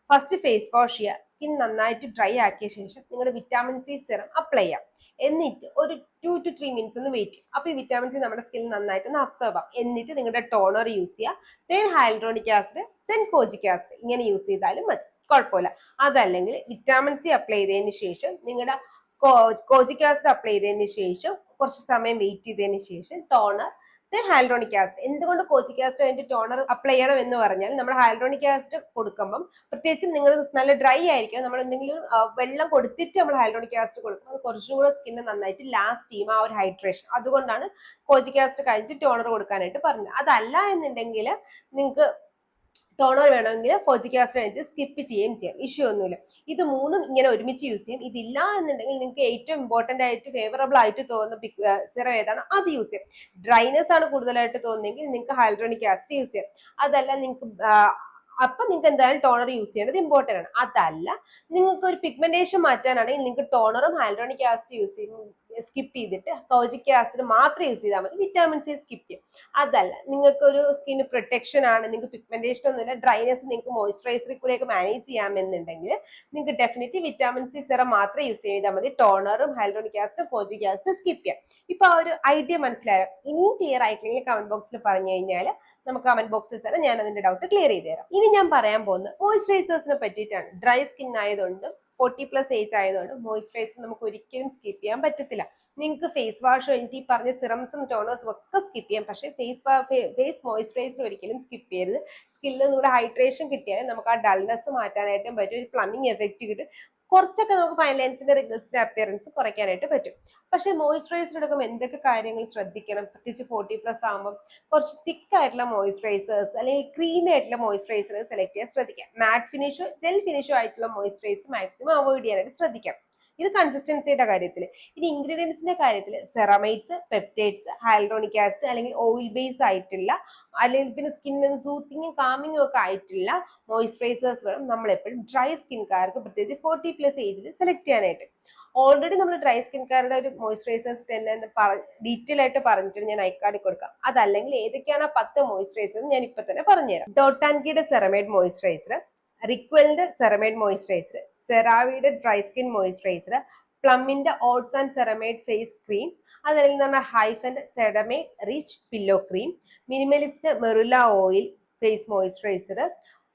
Speaker 1: ഫസ്റ്റ് ഫേസ് വാഷ് ചെയ്യുക, സ്കിൻ നന്നായിട്ട് ഡ്രൈ ആക്കിയ ശേഷം നിങ്ങളുടെ വിറ്റാമിൻ സി സിറം അപ്ലൈ ചെയ്യാം. എന്നിട്ട് ഒരു 2 to 3 മിനിറ്റ്സ് ഒന്ന് വെയിറ്റ് ചെയ്യും. അപ്പൊ ഈ വിറ്റാമിൻ സി നമ്മുടെ സ്കിൻ നന്നായിട്ട് ഒന്ന് അബ്സോർബ് ആവും. എന്നിട്ട് നിങ്ങളുടെ ടോണർ യൂസ് ചെയ്യുക, then hyaluronic acid, then കോജിക് acid, ഇങ്ങനെ യൂസ് ചെയ്താലും മതി, കുഴപ്പമില്ല. അതല്ലെങ്കിൽ വിറ്റാമിൻ സി അപ്ലൈ ചെയ്തതിന് ശേഷം നിങ്ങളുടെ കോജിക് ആസിഡ് അപ്ലൈ ചെയ്തതിന് ശേഷം കുറച്ച് സമയം വെയിറ്റ് ചെയ്തതിന് ശേഷം ടോണർ, ഹൈലൂറോണിക് ആസിഡ്. എന്തുകൊണ്ട് കോജിക് ആസിഡ് അതിന്റെ ടോണർ അപ്ലൈ ചെയ്യണം എന്ന് പറഞ്ഞാൽ, നമ്മൾ ഹൈലൂറോണിക് ആസിഡ് കൊടുക്കുമ്പോൾ പ്രത്യേകിച്ചും നിങ്ങൾ നല്ല ഡ്രൈ ആയിരിക്കും, നമ്മൾ എന്തെങ്കിലും വെള്ളം കൊടുത്തിട്ട് നമ്മൾ ഹൈലൂറോണിക് ആസിഡ് കൊടുക്കും, അത് കുറച്ചും കൂടെ സ്കിന്ന് നന്നായിട്ട് ലാസ്റ്റ് ചെയ്യും ആ ഒരു ഹൈഡ്രേഷൻ. അതുകൊണ്ടാണ് കോജിക് ആസിഡ് കഴിഞ്ഞിട്ട് ടോണർ കൊടുക്കാനായിട്ട് പറഞ്ഞത്. അതല്ല എന്നുണ്ടെങ്കിൽ നിങ്ങൾക്ക് ടോണർ വേണമെങ്കിൽ കോജിക് ആസിഡ് ആയിട്ട് സ്കിപ്പ് ചെയ്യുകയും ചെയ്യാം, ഇഷ്യൂ ഒന്നുമില്ല. ഇത് മൂന്നും ഇങ്ങനെ ഒരുമിച്ച് യൂസ് ചെയ്യും. ഇതില്ല എന്നുണ്ടെങ്കിൽ നിങ്ങൾക്ക് ഏറ്റവും ഇമ്പോർട്ടന്റ് ആയിട്ട് ഫേവറബിൾ ആയിട്ട് തോന്നുന്ന സിറം ഏതാണ് അത് യൂസ് ചെയ്യാം. ഡ്രൈനെസ് ആണ് കൂടുതലായിട്ട് തോന്നുന്നെങ്കിൽ നിങ്ങൾക്ക് ഹൈലൂറോണിക് ആസിഡ് യൂസ് ചെയ്യാം. അതല്ല നിങ്ങൾക്ക് അപ്പൊ നിങ്ങൾക്ക് എന്തായാലും ടോണർ യൂസ് ചെയ്യേണ്ടത് ഇമ്പോർട്ടന്റ് ആണ്. അതല്ല നിങ്ങൾക്ക് ഒരു പിഗ്മെന്റേഷൻ മാറ്റാനാണെങ്കിൽ നിങ്ങൾക്ക് ടോണറും ഹൈലൂറോണിക് ആസിഡ് യൂസ് ചെയ്യും, സ്കിപ്പ് ചെയ്തിട്ട് കോജിക് ആസിഡ് മാത്രം യൂസ് ചെയ്താൽ മതി, വിറ്റാമിൻ സി സ്കിപ്പ് ചെയ്യും. അതല്ല നിങ്ങൾക്ക് ഒരു സ്കിൻ പ്രൊട്ടക്ഷൻ ആണ്, നിങ്ങൾക്ക് പിഗ്മെന്റേഷൻ ഒന്നുമില്ല, ഡ്രൈനെസ് നിങ്ങൾക്ക് മോയ്സ്ചറൈസറിൽ കൂടെയൊക്കെ മാനേജ് ചെയ്യാമെന്നുണ്ടെങ്കിൽ നിങ്ങൾക്ക് ഡെഫിനറ്റ്ലി വിറ്റാമിൻ സി സിറം മാത്രം യൂസ് ചെയ്താൽ മതി, ടോണറും ഹൈലൂറോണിക് ആസിഡും കോജിക് ആസിഡ് സ്കിപ്പ് ചെയ്യാം. ഇപ്പൊ ആ ഒരു ഐഡിയ മനസ്സിലായോ? ഇനിയും ക്ലിയർ ആയിട്ടില്ലെങ്കിൽ കമന്റ് ബോക്സിൽ പറഞ്ഞു കഴിഞ്ഞാൽ നമുക്ക് കമന്റ് ബോക്സിൽ തന്നെ ഞാൻ അതിന്റെ ഡൗട്ട് ക്ലിയർ ചെയ്ത് തരാം. ഇനി ഞാൻ പറയാൻ പോകുന്നത് മോയ്സ്ചറൈസേഴ്സിനെ പറ്റിയിട്ടാണ്. ഡ്രൈ സ്കിൻ ആയതുകൊണ്ട് 40+ ഏജ് ആയതുകൊണ്ട് മോയ്സ്ചറൈസർ നമുക്ക് ഒരിക്കലും സ്കിപ്പ് ചെയ്യാൻ പറ്റത്തില്ല. നിങ്ങൾക്ക് ഫേസ് വാഷ് കഴിഞ്ഞിട്ട് ഈ പറഞ്ഞ സിറംസും ടോണേഴ്സും ഒക്കെ സ്കിപ്പ് ചെയ്യാം, പക്ഷേ ഫേസ് മോയ്സ്ചറൈസർ ഒരിക്കലും സ്കിപ്പ് ചെയ്യരുത്. സ്കിന്നിൽ നമ്മുടെ ഹൈഡ്രേഷൻ കിട്ടിയാൽ നമുക്ക് ആ ഡൾനെസ് മാറ്റാനായിട്ടും പറ്റും, ഒരു പ്ലമ്മിങ് എഫക്റ്റ് കിട്ടും, കുറച്ചൊക്കെ നമുക്ക് ഫൈൻ ലൈൻസിന്റെ റിങ്കിൾസിന്റെ അപ്പിയറൻസ് കുറയ്ക്കാനായിട്ട് പറ്റും. പക്ഷെ മോയ്സ്ചറൈസർ എടുക്കുമ്പോൾ എന്തൊക്കെ കാര്യങ്ങൾ ശ്രദ്ധിക്കണം? പ്രത്യേകിച്ച് 40+ ആകുമ്പോൾ കുറച്ച് തിക്ക് ആയിട്ടുള്ള മോയ്സ്ചറൈസേഴ്സ് അല്ലെങ്കിൽ ക്രീമി ആയിട്ടുള്ള മോയ്സ്ചറൈസർ സെലക്ട് ചെയ്യാൻ ശ്രദ്ധിക്കാം. മാറ്റ് ഫിനിഷോ ജെൽ ഫിനിഷോ ആയിട്ടുള്ള മോയ്സ്ചറൈസർ മാക്സിമം അവോയ്ഡ് ചെയ്യാനായിട്ട് ശ്രദ്ധിക്കാം. ഇത് കൺസിസ്റ്റൻസിയുടെ കാര്യത്തിൽ. ഇനി ഇൻഗ്രീഡിയൻസിന്റെ കാര്യത്തിൽ സെറമൈഡ്സ്, പെപ്റ്റൈഡ്സ്, ഹൈലൂറോണിക് ആസിഡ് അല്ലെങ്കിൽ ഓയിൽ ബേസ് ആയിട്ടുള്ള അല്ലെങ്കിൽ പിന്നെ സ്കിന്നിന് സൂത്തിങ്ങും കാമിങ്ങും ഒക്കെ ആയിട്ടുള്ള മോയ്സ്ചറൈസേഴ്സ് വേണം നമ്മൾ എപ്പോഴും ഡ്രൈ സ്കിൻകാർക്ക് പ്രത്യേകിച്ച് 40+ ഏജിൽ സെലക്ട് ചെയ്യാനായിട്ട്. ഓൾറെഡി നമ്മൾ ഡ്രൈ സ്കിൻകാരുടെ ഒരു മോയ്സ്ചറൈസേഴ്സ് ഡീറ്റെയിൽ ആയിട്ട് പറഞ്ഞിട്ട് ഞാൻ ഐക്കാർഡിൽ കൊടുക്കാം. അതല്ലെങ്കിൽ ഏതൊക്കെയാണ് 10 മോയ്സ്ചറൈസർ ഞാൻ ഇപ്പൊ തന്നെ പറഞ്ഞുതരാം. ഡോട്ട് ആൻഡ് കീയുടെ സെറമൈഡ് മോയ്സ്ചറൈസർ, റിക്വലിന്റെ സെറമൈഡ് മോയ്സ്ചറൈസർ, സെറാവിയുടെ ഡ്രൈ സ്കിൻ മോയ്സ്ചറൈസർ, പ്ലമ്മിന്റെ oats and ceramide face cream, അതല്ലെങ്കിൽ നമ്മുടെ ഹൈഫന്റെ ceramide rich pillow cream, Minimalist marula oil face moisturiser,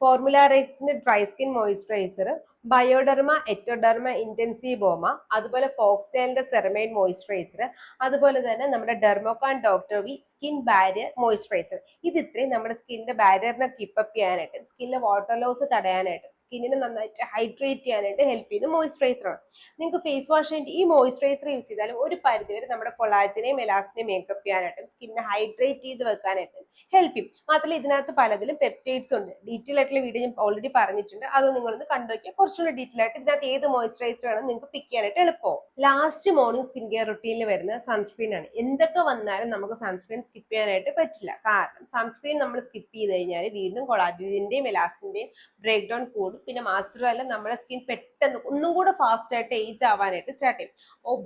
Speaker 1: formula റെക്സിന്റെ dry skin moisturiser, Bioderma Atoderm intensive baume, അതുപോലെ ഫോക്സ്റ്റൈലിന്റെ സെറമൈഡ് മോയ്സ്ചറൈസർ, അതുപോലെ തന്നെ നമ്മുടെ ഡെർമോകാൻ doctor V skin barrier moisturiser. ഇത് ഇത്രയും നമ്മുടെ സ്കിന്നിന്റെ ബാരിയറിനെ കീപ്പപ്പ് ചെയ്യാനായിട്ടും സ്കിന്നിലെ വാട്ടർ ലോസ് തടയാനായിട്ടും സ്കിന്നിനെ നന്നായിട്ട് ഹൈഡ്രേറ്റ് ചെയ്യാനായിട്ട് ഹെൽപ്പ് ചെയ്യുന്ന മോയ്സ്ചറൈസറാണ്. നിങ്ങൾക്ക് ഫേസ് വാഷ് ആയിട്ട് ഈ മോയ്സ്ചറൈസർ യൂസ് ചെയ്താലും ഒരു പരിധിവരെ നമ്മുടെ കൊളാജനെയും എലാസ്റ്റിനെയും മേക്കപ്പ് ചെയ്യാനായിട്ടും സ്കിന്നെ ഹൈഡ്രേറ്റ് ചെയ്ത് വെക്കാനായിട്ടും ഹെൽപ്പ് ചെയ്യും. മാത്രമല്ല ഇതിനകത്ത് പലതിലും പെപ്റ്റൈഡ്സ് ഉണ്ട്. ഡീറ്റെയിൽ ആയിട്ടുള്ള വീഡിയോ ഞാൻ ഓൾറെഡി പറഞ്ഞിട്ടുണ്ട്, അത് നിങ്ങളൊന്ന് കണ്ടുവയ്ക്കുക. കുറച്ചുകൂടി ഡീറ്റെയിൽ ആയിട്ട് ഇതിനകത്ത് ഏത് മോയ്സ്ചറൈസർ ആണ് നിങ്ങൾക്ക് പിക്ക് ചെയ്യാനായിട്ട് എളുപ്പമാവും. ലാസ്റ്റ് മോർണിംഗ് സ്കിൻ കെയർ റുട്ടീനിൽ വരുന്ന സൺസ്ക്രീൻ ആണ്. എന്തൊക്കെ വന്നാലും നമുക്ക് സൺസ്ക്രീൻ സ്കിപ്പ് ചെയ്യാനായിട്ട് പറ്റില്ല. കാരണം സൺസ്ക്രീൻ നമ്മൾ സ്കിപ്പ് ചെയ്ത് കഴിഞ്ഞാൽ വീണ്ടും കൊളാജന്റെയും എലാസ്റ്റിന്റെയും ബ്രേക്ക് ഡൗൺ കൂടും. പിന്നെ മാത്രമല്ല നമ്മുടെ സ്കിൻ പെട്ടെന്ന് ഒന്നും കൂടെ ഫാസ്റ്റ് ആയിട്ട് ഏജ് ആവാനായിട്ട് സ്റ്റാർട്ട് ചെയ്യും.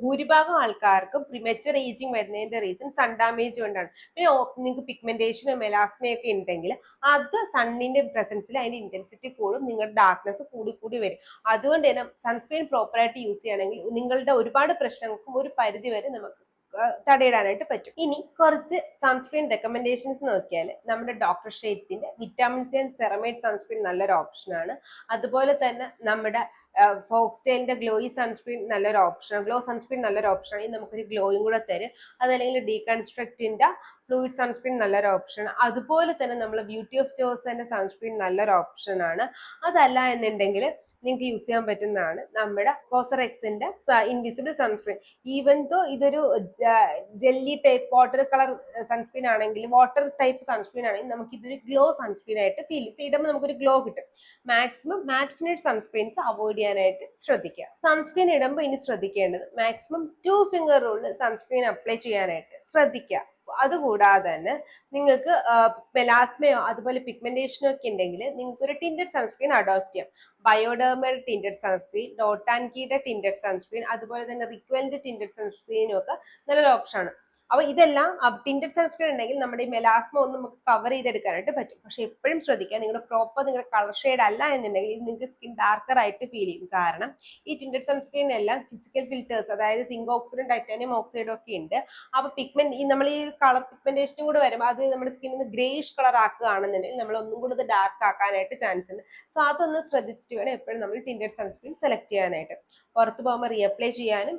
Speaker 1: ഭൂരിഭാഗം ആൾക്കാർക്കും പ്രിമച്വർ ഏജിങ് വരുന്നതിന്റെ റീസൺ സൺ ഡാമേജ് കൊണ്ടാണ്. പിന്നെ നിങ്ങൾക്ക് പിഗ്മെന്റേഷനും മെലാസ്മയും ഒക്കെ ഉണ്ടെങ്കിൽ അത് സണ്ണിന്റെ പ്രസൻസിൽ അതിന്റെ ഇന്റൻസിറ്റി കൂടും, നിങ്ങളുടെ ഡാർക്ക്നെസ് കൂടി വരും. അതുകൊണ്ട് തന്നെ സൺസ്ക്രീൻ പ്രോപ്പറായിട്ട് യൂസ് ചെയ്യുകയാണെങ്കിൽ നിങ്ങളുടെ ഒരുപാട് പ്രശ്നങ്ങൾക്കും ഒരു പരിധി വരെ നമുക്ക് തടയിടാനായിട്ട് പറ്റും. ഇനി കുറച്ച് സൺസ്ക്രീൻ റെക്കമെൻഡേഷൻസ് നോക്കിയാൽ നമ്മുടെ ഡോക്ടർ ഷെയ്ത്തിന്റെ vitamin C and ceramide sunscreen നല്ലൊരു ഓപ്ഷനാണ്. അതുപോലെ തന്നെ നമ്മുടെ ഫോക്സ്റ്റൈലിന്റെ ഗ്ലോയി സൺസ്ക്രീൻ നല്ലൊരു ഓപ്ഷനാണ്. ഗ്ലോ സൺസ്ക്രീൻ നല്ലൊരു ഓപ്ഷനാണ്. ഇത് നമുക്കൊരു ഗ്ലോയും കൂടെ തരും. അതല്ലെങ്കിൽ ഡീകൺസ്ട്രക്റ്റിന്റെ ഫ്ലൂയിഡ് സൺസ്ക്രീൻ നല്ലൊരു ഓപ്ഷനാണ്. അതുപോലെ തന്നെ നമ്മൾ ബ്യൂട്ടി ഓഫ് ജോസിന്റെ സൺസ്ക്രീൻ നല്ലൊരു ഓപ്ഷനാണ്. അതല്ല എന്നുണ്ടെങ്കിൽ നിങ്ങൾക്ക് യൂസ് ചെയ്യാൻ പറ്റുന്നതാണ് നമ്മുടെ കോസറെക്സിന്റെ ഇൻവിസിബിൾ സൺസ്ക്രീൻ. ഈവൻ ദോ ഇതൊരു jelly type water colour sunscreen ആണെങ്കിൽ, വാട്ടർ ടൈപ്പ് സൺസ്ക്രീൻ ആണെങ്കിൽ നമുക്ക് ഇതൊരു ഗ്ലോ സൺസ്ക്രീൻ ആയിട്ട് ഫീൽ ചെയ്യിടുമ്പോൾ നമുക്കൊരു ഗ്ലോ കിട്ടും. മാക്സിമം മാറ്റ് ഫിനിഷ് സൺസ്ക്രീൻസ് അവോയ്ഡ് ചെയ്യാനായിട്ട് ശ്രദ്ധിക്കുക. സൺസ്ക്രീൻ ഇടുമ്പോൾ ഇനി ശ്രദ്ധിക്കേണ്ടത് മാക്സിമം 2 ഫിംഗർ റൂളിൽ സൺസ്ക്രീൻ അപ്ലൈ ചെയ്യാനായിട്ട് ശ്രദ്ധിക്കുക. അതുകൂടാതെ തന്നെ നിങ്ങൾക്ക് മെലാസ്മയോ അതുപോലെ പിഗ്മെന്റേഷനോ ഒക്കെ ഉണ്ടെങ്കിൽ നിങ്ങൾക്ക് ഒരു ടിൻറ്റഡ് സൺസ്ക്രീൻ അഡോപ്റ്റ് ചെയ്യാം. ബയോഡെർമയുടെ ടിൻറ്റഡ് സൺസ്ക്രീൻ, ഡോട്ട് ആൻഡ് കീയുടെ ടിൻറ്റഡ് സൺസ്ക്രീൻ, അതുപോലെ തന്നെ റിക്വലിന്റെ ടിൻറ്റഡ് സൺസ്ക്രീനും ഒക്കെ നല്ലൊരു ഓപ്ഷനാണ്. അപ്പൊ ഇതെല്ലാം ടിൻറ്റഡ് സൺസ്ക്രീൻ ഉണ്ടെങ്കിൽ നമ്മുടെ ഈ മെലാസ്മ ഒന്ന് നമുക്ക് കവർ ചെയ്തെടുക്കാനായിട്ട് പറ്റും. പക്ഷെ എപ്പോഴും ശ്രദ്ധിക്കുക, നിങ്ങളുടെ പ്രോപ്പർ നിങ്ങളുടെ കളർ ഷെയ്ഡ് അല്ല എന്നുണ്ടെങ്കിൽ നിങ്ങൾക്ക് സ്കിൻ ഡാർക്കർ ആയിട്ട് ഫീൽ ചെയ്യും. കാരണം ഈ ടിൻറ്റഡ് സൺസ്ക്രീൻ എല്ലാം ഫിസിക്കൽ ഫിൽറ്റേഴ്സ്, അതായത് സിങ്ക് ഓക്സൈഡും ടൈറ്റാനിയം ഓക്സൈഡും ഒക്കെ ഉണ്ട്. അപ്പൊ പിഗ്മെന്റ് നമ്മൾ ഈ കളർ പിഗ്മെന്റേഷനും കൂടെ വരുമ്പോൾ അത് നമ്മുടെ സ്കിന്നിന് ഗ്രേഷ് കളർ ആക്കുകയാണെന്നുണ്ടെങ്കിൽ നമ്മൾ ഒന്നും കൂടി ഇത് ഡാർക്ക് ആക്കാനായിട്ട് ചാൻസ് ഉണ്ട്. സോ അതൊന്ന് ശ്രദ്ധിച്ചിട്ട് വേണം എപ്പോഴും നമ്മൾ ടിൻറ്റഡ് സൺസ്ക്രീൻ സെലക്ട് ചെയ്യാനായിട്ട്. പുറത്ത് പോകുമ്പോൾ റീഅപ്ലൈ ചെയ്യാനും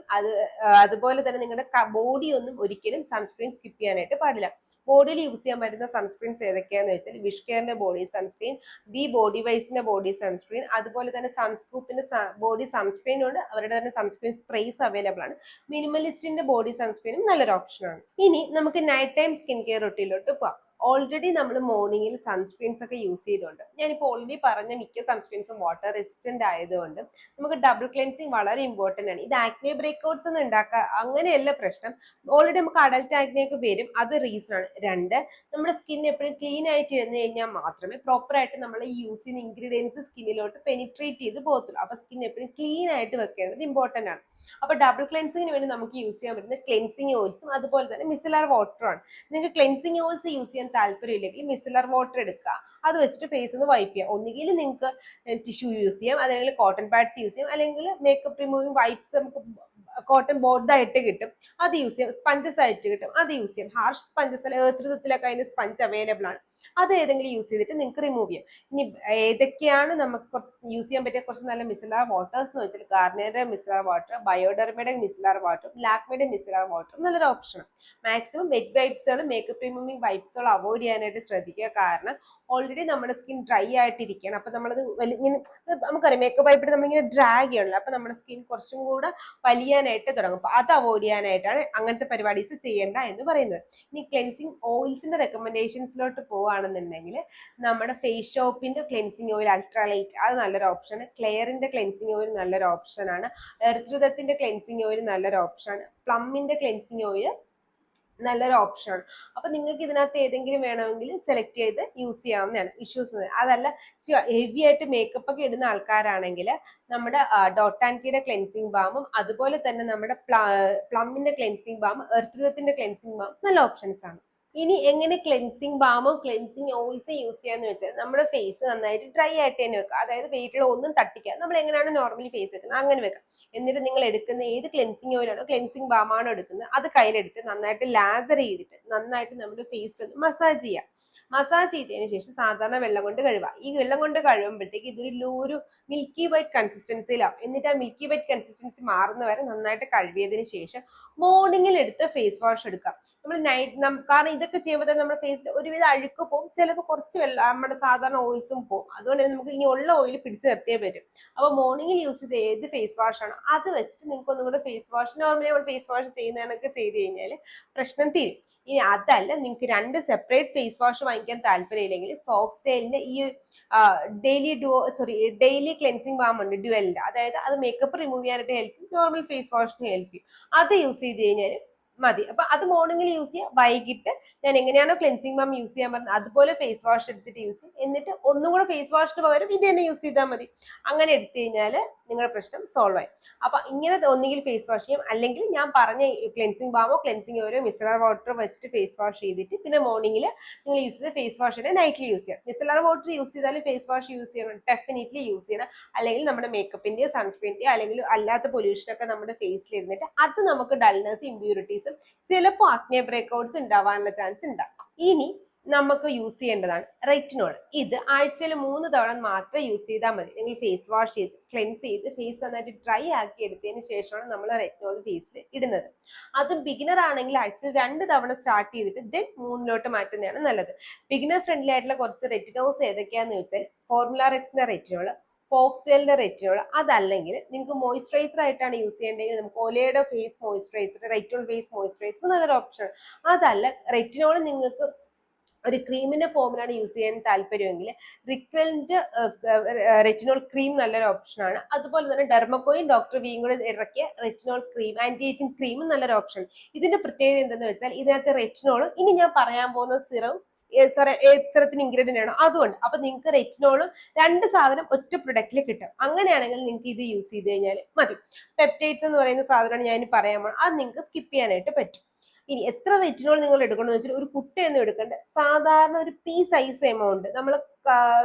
Speaker 1: അതുപോലെ തന്നെ നിങ്ങളുടെ ബോഡി ഒന്നും ഒരിക്കലും സൺസ്ക്രീൻ സ്കിപ്പ് ചെയ്യാനായിട്ട് പാടില്ല. ബോഡിയിൽ യൂസ് ചെയ്യാൻ പറ്റുന്ന സൺസ്ക്രീൻസ് ഏതൊക്കെയാന്ന് വെച്ചാൽ വിഷ് കെയറിന്റെ ബോഡി സൺസ്ക്രീൻ, ബി ബോഡി വൈസിന്റെ ബോഡി സൺസ്ക്രീൻ, അതുപോലെ തന്നെ സൺസ്കൂപ്പിന്റെ ബോഡി സൺസ്ക്രീൻ ഉണ്ട്. അവരുടെ തന്നെ സൺസ്ക്രീൻ സ്പ്രേസ് അവൈലബിൾ ആണ്. മിനിമലിസ്റ്റിന്റെ ബോഡി സൺസ്ക്രീനും നല്ലൊരു ഓപ്ഷനാണ്. ഇനി നമുക്ക് നൈറ്റ് ടൈം സ്കിൻ കെയർ റൂട്ടീനിലോട്ട് പോവാം. ഓൾറെഡി നമ്മൾ മോർണിംഗിൽ സൺസ്ക്രീൻസ് ഒക്കെ യൂസ് ചെയ്തുകൊണ്ട്, ഞാനിപ്പോൾ ഓൾറെഡി പറഞ്ഞ മിക്ക സൺസ്ക്രീൻസും വാട്ടർ റെസിസ്റ്റന്റ് ആയതുകൊണ്ട് നമുക്ക് ഡബിൾ ക്ലെൻസിങ് വളരെ ഇമ്പോർട്ടന്റ് ആണ്. ഇത് ആക്നെ ബ്രേക്ക്ഔട്ട്സ് ഒന്നും ഉണ്ടാക്കുക അങ്ങനെയല്ല പ്രശ്നം. ഓൾറെഡി നമുക്ക് അഡൽട്ട് ആക്നെയൊക്കെ വരും, അത് റീസൺ ആണ്. 2, നമ്മുടെ സ്കിൻ എപ്പോഴും ക്ലീൻ ആയിട്ട് ഇരുന്ന് കഴിഞ്ഞാൽ മാത്രമേ പ്രോപ്പർ ആയിട്ട് നമ്മൾ ഈ യൂസ് ചെയ്യുന്ന ഇൻഗ്രീഡിയൻസ് സ്കിന്നിലോട്ട് പെനിട്രേറ്റ് ചെയ്ത് പോകത്തുള്ളൂ. അപ്പൊ സ്കിൻ എപ്പോഴും ക്ലീൻ ആയിട്ട് വെക്കേണ്ടത് ഇമ്പോർട്ടന്റ് ആണ്. അപ്പൊ ഡബിൾ ക്ലെൻസിങ്ങിന് വേണ്ടി നമുക്ക് യൂസ് ചെയ്യാൻ പറ്റുന്ന ക്ലെൻസിങ് ഓയിൽസും അതുപോലെ തന്നെ മിസലർ വാട്ടറുമാണ്. നിങ്ങൾക്ക് ക്ലെൻസിങ് ഓയിൽസ് യൂസ് ചെയ്യാൻ താല്പര്യമില്ലെങ്കിൽ മിസലർ വാട്ടർ എടുക്കുക, അത് വെച്ചിട്ട് ഫേസ് ഒന്ന് വൈപ്പ് ചെയ്യാം. ഒന്നുകിൽ നിങ്ങൾക്ക് ടിഷ്യൂ യൂസ് ചെയ്യാം, അല്ലെങ്കിൽ കോട്ടൺ പാഡ്സ് യൂസ് ചെയ്യാം, അല്ലെങ്കിൽ മേക്കപ്പ് റിമൂവിങ് വൈപ്സ് നമുക്ക് കോട്ടൺ ബോർഡായിട്ട് കിട്ടും, അത് യൂസ് ചെയ്യാം. സ്പഞ്ചസ് ആയിട്ട് കിട്ടും, അത് യൂസ് ചെയ്യാം. ഹാർഷ് സ്പഞ്ചസ് അല്ല, ഏതൃത്വത്തിലൊക്കെ അതിന് സ്പഞ്ച് അവൈലബിൾ ആണ്, അത് ഏതെങ്കിലും യൂസ് ചെയ്തിട്ട് നിങ്ങൾക്ക് റിമൂവ് ചെയ്യാം. ഇനി ഏതൊക്കെയാണ് നമുക്ക് യൂസ് ചെയ്യാൻ പറ്റിയ കുറച്ച് നല്ല മിസലർ വാട്ടേഴ്സ് എന്ന് വെച്ചാൽ ഗാർണിയറുടെ മിസലർ വാട്ടർ, ബയോഡെർമയുടെ മിസലർ വാട്ടർ, ലാക്മയുടെ മിസലർ വാട്ടർ നല്ലൊരു ഓപ്ഷനാണ്. മാക്സിമം വെറ്റ് വൈപ്സുകളും മേക്കപ്പ് റിമൂവിങ് വൈപ്സുകളും അവോയ്ഡ് ചെയ്യാനായിട്ട് ശ്രദ്ധിക്കുക. കാരണം ഓൾറെഡി നമ്മുടെ സ്കിൻ ഡ്രൈ ആയിട്ടിരിക്കുകയാണ്. അപ്പൊ നമ്മളത് ഇങ്ങനെ നമുക്കറിയാം മേക്കപ്പ് വൈപ്പിട്ട് നമ്മളിങ്ങനെ ഡ്രാഗ് ചെയ്യണല്ലോ, അപ്പൊ നമ്മുടെ സ്കിൻ കുറച്ചും കൂടെ വലിയാനായിട്ട് തുടങ്ങും. അപ്പൊ അത് അവോയ്ഡ് ചെയ്യാനായിട്ടാണ് അങ്ങനത്തെ പരിപാടീസ് ചെയ്യേണ്ട എന്ന് പറയുന്നത്. ഇനി ക്ലെൻസിങ് ഓയിൽസിന്റെ റെക്കമെൻഡേഷൻസിലോട്ട് പോവുകയാണെന്നുണ്ടെങ്കിൽ നമ്മുടെ ഫേസ് ഷോപ്പിന്റെ ക്ലെൻസിങ് ഓയിൽ അൾട്രാലൈറ്റ് അത് നല്ലൊരു ഓപ്ഷനാണ്. ക്ലെയറിന്റെ ക്ലെൻസിങ് ഓയിൽ നല്ലൊരു ഓപ്ഷനാണ്. എർത്രത്തിന്റെ ക്ലെൻസിങ് ഓയിൽ നല്ലൊരു ഓപ്ഷനാണ്. പ്ലമ്മിന്റെ ക്ലെൻസിങ് ഓയിൽ നല്ലൊരു ഓപ്ഷനാണ്. അപ്പൊ നിങ്ങൾക്ക് ഇതിനകത്ത് ഏതെങ്കിലും വേണമെങ്കിൽ സെലക്ട് ചെയ്ത് യൂസ് ചെയ്യാവുന്നതാണ്. ഇഷ്യൂസ് അതല്ല ഹെവി ആയിട്ട് മേക്കപ്പ് ഒക്കെ ഇടുന്ന ആൾക്കാരാണെങ്കിൽ നമ്മുടെ ഡോട്ട് ആൻഡ് കീയുടെ ക്ലെൻസിങ് ബാമും അതുപോലെ തന്നെ നമ്മുടെ പ്ലമ്മിന്റെ ക്ലെൻസിങ് ബാം, എർത്രത്തിന്റെ ക്ലെൻസിങ് ബാം നല്ല ഓപ്ഷൻസ് ആണ്. ഇനി എങ്ങനെ ക്ലെൻസിങ് ബാമോ ക്ലെൻസിങ് ഓയിൽസ് യൂസ് ചെയ്യാന്ന് വെച്ചാൽ നമ്മുടെ ഫേസ് നന്നായിട്ട് ഡ്രൈ ആയിട്ട് തന്നെ വെക്കുക. അതായത് വെയിറ്റിൽ ഒന്നും തട്ടിക്കുക, നമ്മൾ എങ്ങനെയാണ് നോർമലി ഫേസ് വെക്കുന്നത് അങ്ങനെ വെക്കാം. എന്നിട്ട് നിങ്ങൾ എടുക്കുന്ന ഏത് ക്ലെൻസിങ് ഓയിലാണോ ക്ലെൻസിങ് ബാമാണോ എടുക്കുന്നത് അത് കയ്യിലെടുത്ത് നന്നായിട്ട് ലാദർ ചെയ്തിട്ട് നന്നായിട്ട് നമ്മുടെ ഫേസിൽ ഒന്ന് മസാജ് ചെയ്യുക. മസാജ് ചെയ്തതിന് ശേഷം സാധാരണ വെള്ളം കൊണ്ട് കഴുകുക. ഈ വെള്ളം കൊണ്ട് കഴുകുമ്പോഴത്തേക്ക് ഇതൊരു മിൽക്കി വൈറ്റ് കൺസിസ്റ്റൻസിയിലാവും. എന്നിട്ട് ആ മിൽക്കി വൈറ്റ് കൺസിസ്റ്റൻസി മാറുന്ന വരെ നന്നായിട്ട് കഴുകിയതിന് ശേഷം മോർണിംഗിൽ എടുത്ത് ഫേസ് വാഷ് എടുക്കാം. നമ്മൾ നൈറ്റ് കാരണം ഇതൊക്കെ ചെയ്യുമ്പോൾ തന്നെ നമ്മുടെ ഫേസിൽ ഒരുവിധ അഴുക്ക് പോകും, ചിലപ്പോൾ കുറച്ച് വെള്ളം നമ്മുടെ സാധാരണ ഓയിൽസും പോകും. അതുകൊണ്ട് തന്നെ നമുക്ക് ഇനി ഉള്ള ഓയിൽ പിടിച്ചു നിർത്തിയേ വരും. അപ്പൊ മോർണിംഗിൽ യൂസ് ചെയ്ത് ഏത് ഫേസ് വാഷ് ആണോ അത് വെച്ചിട്ട് നിങ്ങൾക്ക് ഒന്നും കൂടെ ഫേസ് വാഷ്, നോർമലി നമ്മൾ ഫേസ് വാഷ് ചെയ്യുന്നതിനൊക്കെ ചെയ്ത് കഴിഞ്ഞാൽ പ്രശ്നം തീരും. ഇനി അതല്ല നിങ്ങൾക്ക് 2 സെപ്പറേറ്റ് ഫേസ് വാഷ് വാങ്ങിക്കാൻ താല്പര്യമില്ലെങ്കിൽ ഫോക്സ്ടെയിലിന്റെ ഈ ഡെയിലി ക്ലെൻസിങ് ബാം ഉണ്ട് ഡ്യുവലിന്റെ, അതായത് അത് മേക്കപ്പ് റിമൂവ് ചെയ്യാനായിട്ട് ഹെൽപ്പ് ചെയ്യും, നോർമൽ ഫേസ് വാഷിന് ഹെൽപ്പ് ചെയ്യും. അത് യൂസ് ചെയ്ത് കഴിഞ്ഞാൽ മതി. അപ്പൊ അത് മോർണിംഗിൽ യൂസ് ചെയ്യുക, വൈകിട്ട് ഞാൻ എങ്ങനെയാണോ ക്ലെൻസിങ് ബാം യൂസ് ചെയ്യാൻ പറഞ്ഞത് അതുപോലെ ഫേസ് വാഷ് എടുത്തിട്ട് യൂസ് ചെയ്യും. എന്നിട്ട് ഒന്നും കൂടെ ഫേസ് വാഷിന് പകരം ഇത് തന്നെ യൂസ് ചെയ്താൽ മതി. അങ്ങനെ എടുത്തു കഴിഞ്ഞാൽ നിങ്ങളുടെ പ്രശ്നം സോൾവ് ആയി. അപ്പൊ ഇങ്ങനെ ഒന്നുകിൽ ഫേസ് വാഷ് ചെയ്യും, അല്ലെങ്കിൽ ഞാൻ പറഞ്ഞ ക്ലെൻസിങ് ബാമോ ക്ലെൻസിങ് ഓയിലോ മിസലർ വാട്ടർ വെച്ചിട്ട് ഫേസ് വാഷ് ചെയ്തിട്ട് പിന്നെ മോർണിംഗിൽ നിങ്ങൾ യൂസ് ചെയ്ത് ഫേസ് വാഷിനെ നൈറ്റിൽ യൂസ് ചെയ്യാം. മിസലർ വാട്ടർ യൂസ് ചെയ്താലും ഫേസ് വാഷ് യൂസ് ചെയ്യണം, ഡെഫിനറ്റ്ലി യൂസ് ചെയ്യണം. അല്ലെങ്കിൽ നമ്മുടെ മേക്കപ്പിന്റെയോ സൺസ്ക്രീനിന്റെയോ അല്ലെങ്കിൽ അല്ലാത്ത പൊല്യൂഷനൊക്കെ നമ്മുടെ ഫേസിൽ ഇരുന്നിട്ട് അത് നമുക്ക് ഡൾനെസ്, ഇമ്പ്യൂരിറ്റീസും ചിലപ്പോൾ ആക്നെ ബ്രേക്ക്ഔട്ട്സ് ഉണ്ടാവാനുള്ള ചാൻസ് ഉണ്ടാകും. ഇനി നമുക്ക് യൂസ് ചെയ്യേണ്ടതാണ് റെറ്റിനോൾ. ഇത് ആഴ്ചയിൽ 3 തവണ മാത്രം യൂസ് ചെയ്താൽ മതി. നിങ്ങൾ ഫേസ് വാഷ് ചെയ്ത് ക്ലെൻസ് ചെയ്ത് ഫേസ് നന്നായിട്ട് ഡ്രൈ ആക്കി എടുത്തതിന് ശേഷമാണ് നമ്മൾ റെറ്റിനോൾ ഫേസിൽ ഇടുന്നത്. അതും ബിഗിനർ ആണെങ്കിൽ ആഴ്ചയിൽ 2 തവണ സ്റ്റാർട്ട് ചെയ്തിട്ട് ദെൻ 3 മാറ്റുന്നതാണ് നല്ലത്. ബിഗിനർ ഫ്രണ്ട്ലി ആയിട്ടുള്ള കുറച്ച് റെറ്റിനോൾസ് ഏതൊക്കെയാന്ന് വെച്ചാൽ ഫോർമുല എക്സിന്റെ റെറ്റിനോൾ, ഫോക്സ്ടെയിലിന്റെ റെറ്റിനോൾ, അതല്ലെങ്കിൽ നിങ്ങൾക്ക് മോയ്സ്ചറൈസർ ആയിട്ടാണ് യൂസ് ചെയ്യേണ്ടതെങ്കിൽ നമുക്ക് ഒലേയുടെ face moisturiser, retinol face moisturiser നല്ലൊരു ഓപ്ഷൻ. അതല്ല റെറ്റിനോൾ നിങ്ങൾക്ക് ഒരു ക്രീമിന്റെ ഫോമിലാണ് യൂസ് ചെയ്യാൻ താല്പര്യമെങ്കിൽ റിക്വലിന്റെ റെറ്റിനോൾ ക്രീം നല്ലൊരു ഓപ്ഷനാണ്. അതുപോലെ തന്നെ ഡെർമക്കോയും ഡോക്ടർ വിയും കൂടെ ഇറക്കിയ റെറ്റിനോൾ ക്രീം, ആന്റി ഏജിങ് ക്രീമും നല്ലൊരു ഓപ്ഷൻ. ഇതിന്റെ പ്രത്യേകത എന്തെന്ന് വെച്ചാൽ ഇതിനകത്ത് റെറ്റിനോളും ഇനി ഞാൻ പറയാൻ പോകുന്ന സിറം സിറത്തിന് ഇൻഗ്രീഡിയന്റ് ആണ് അതുകൊണ്ട്. അപ്പൊ നിങ്ങൾക്ക് റെറ്റിനോളും 2 സാധനം ഒറ്റ പ്രൊഡക്റ്റിൽ കിട്ടും. അങ്ങനെയാണെങ്കിൽ നിങ്ങൾക്ക് ഇത് യൂസ് ചെയ്ത് കഴിഞ്ഞാൽ മതി. പെപ്റ്റൈഡ്സ് എന്ന് പറയുന്ന സാധനമാണ് ഞാൻ പറയാൻ പോകുന്നത്, അത് നിങ്ങൾക്ക് സ്കിപ്പ് ചെയ്യാനായിട്ട് പറ്റും. ഇനി എത്ര റെറ്റിനോൾ നിങ്ങൾ എടുക്കണമെന്ന് വെച്ചാൽ ഒരു കുട്ടിയൊന്നും എടുക്കേണ്ട, സാധാരണ ഒരു പീ സൈസ് എമൗണ്ട് നമ്മൾ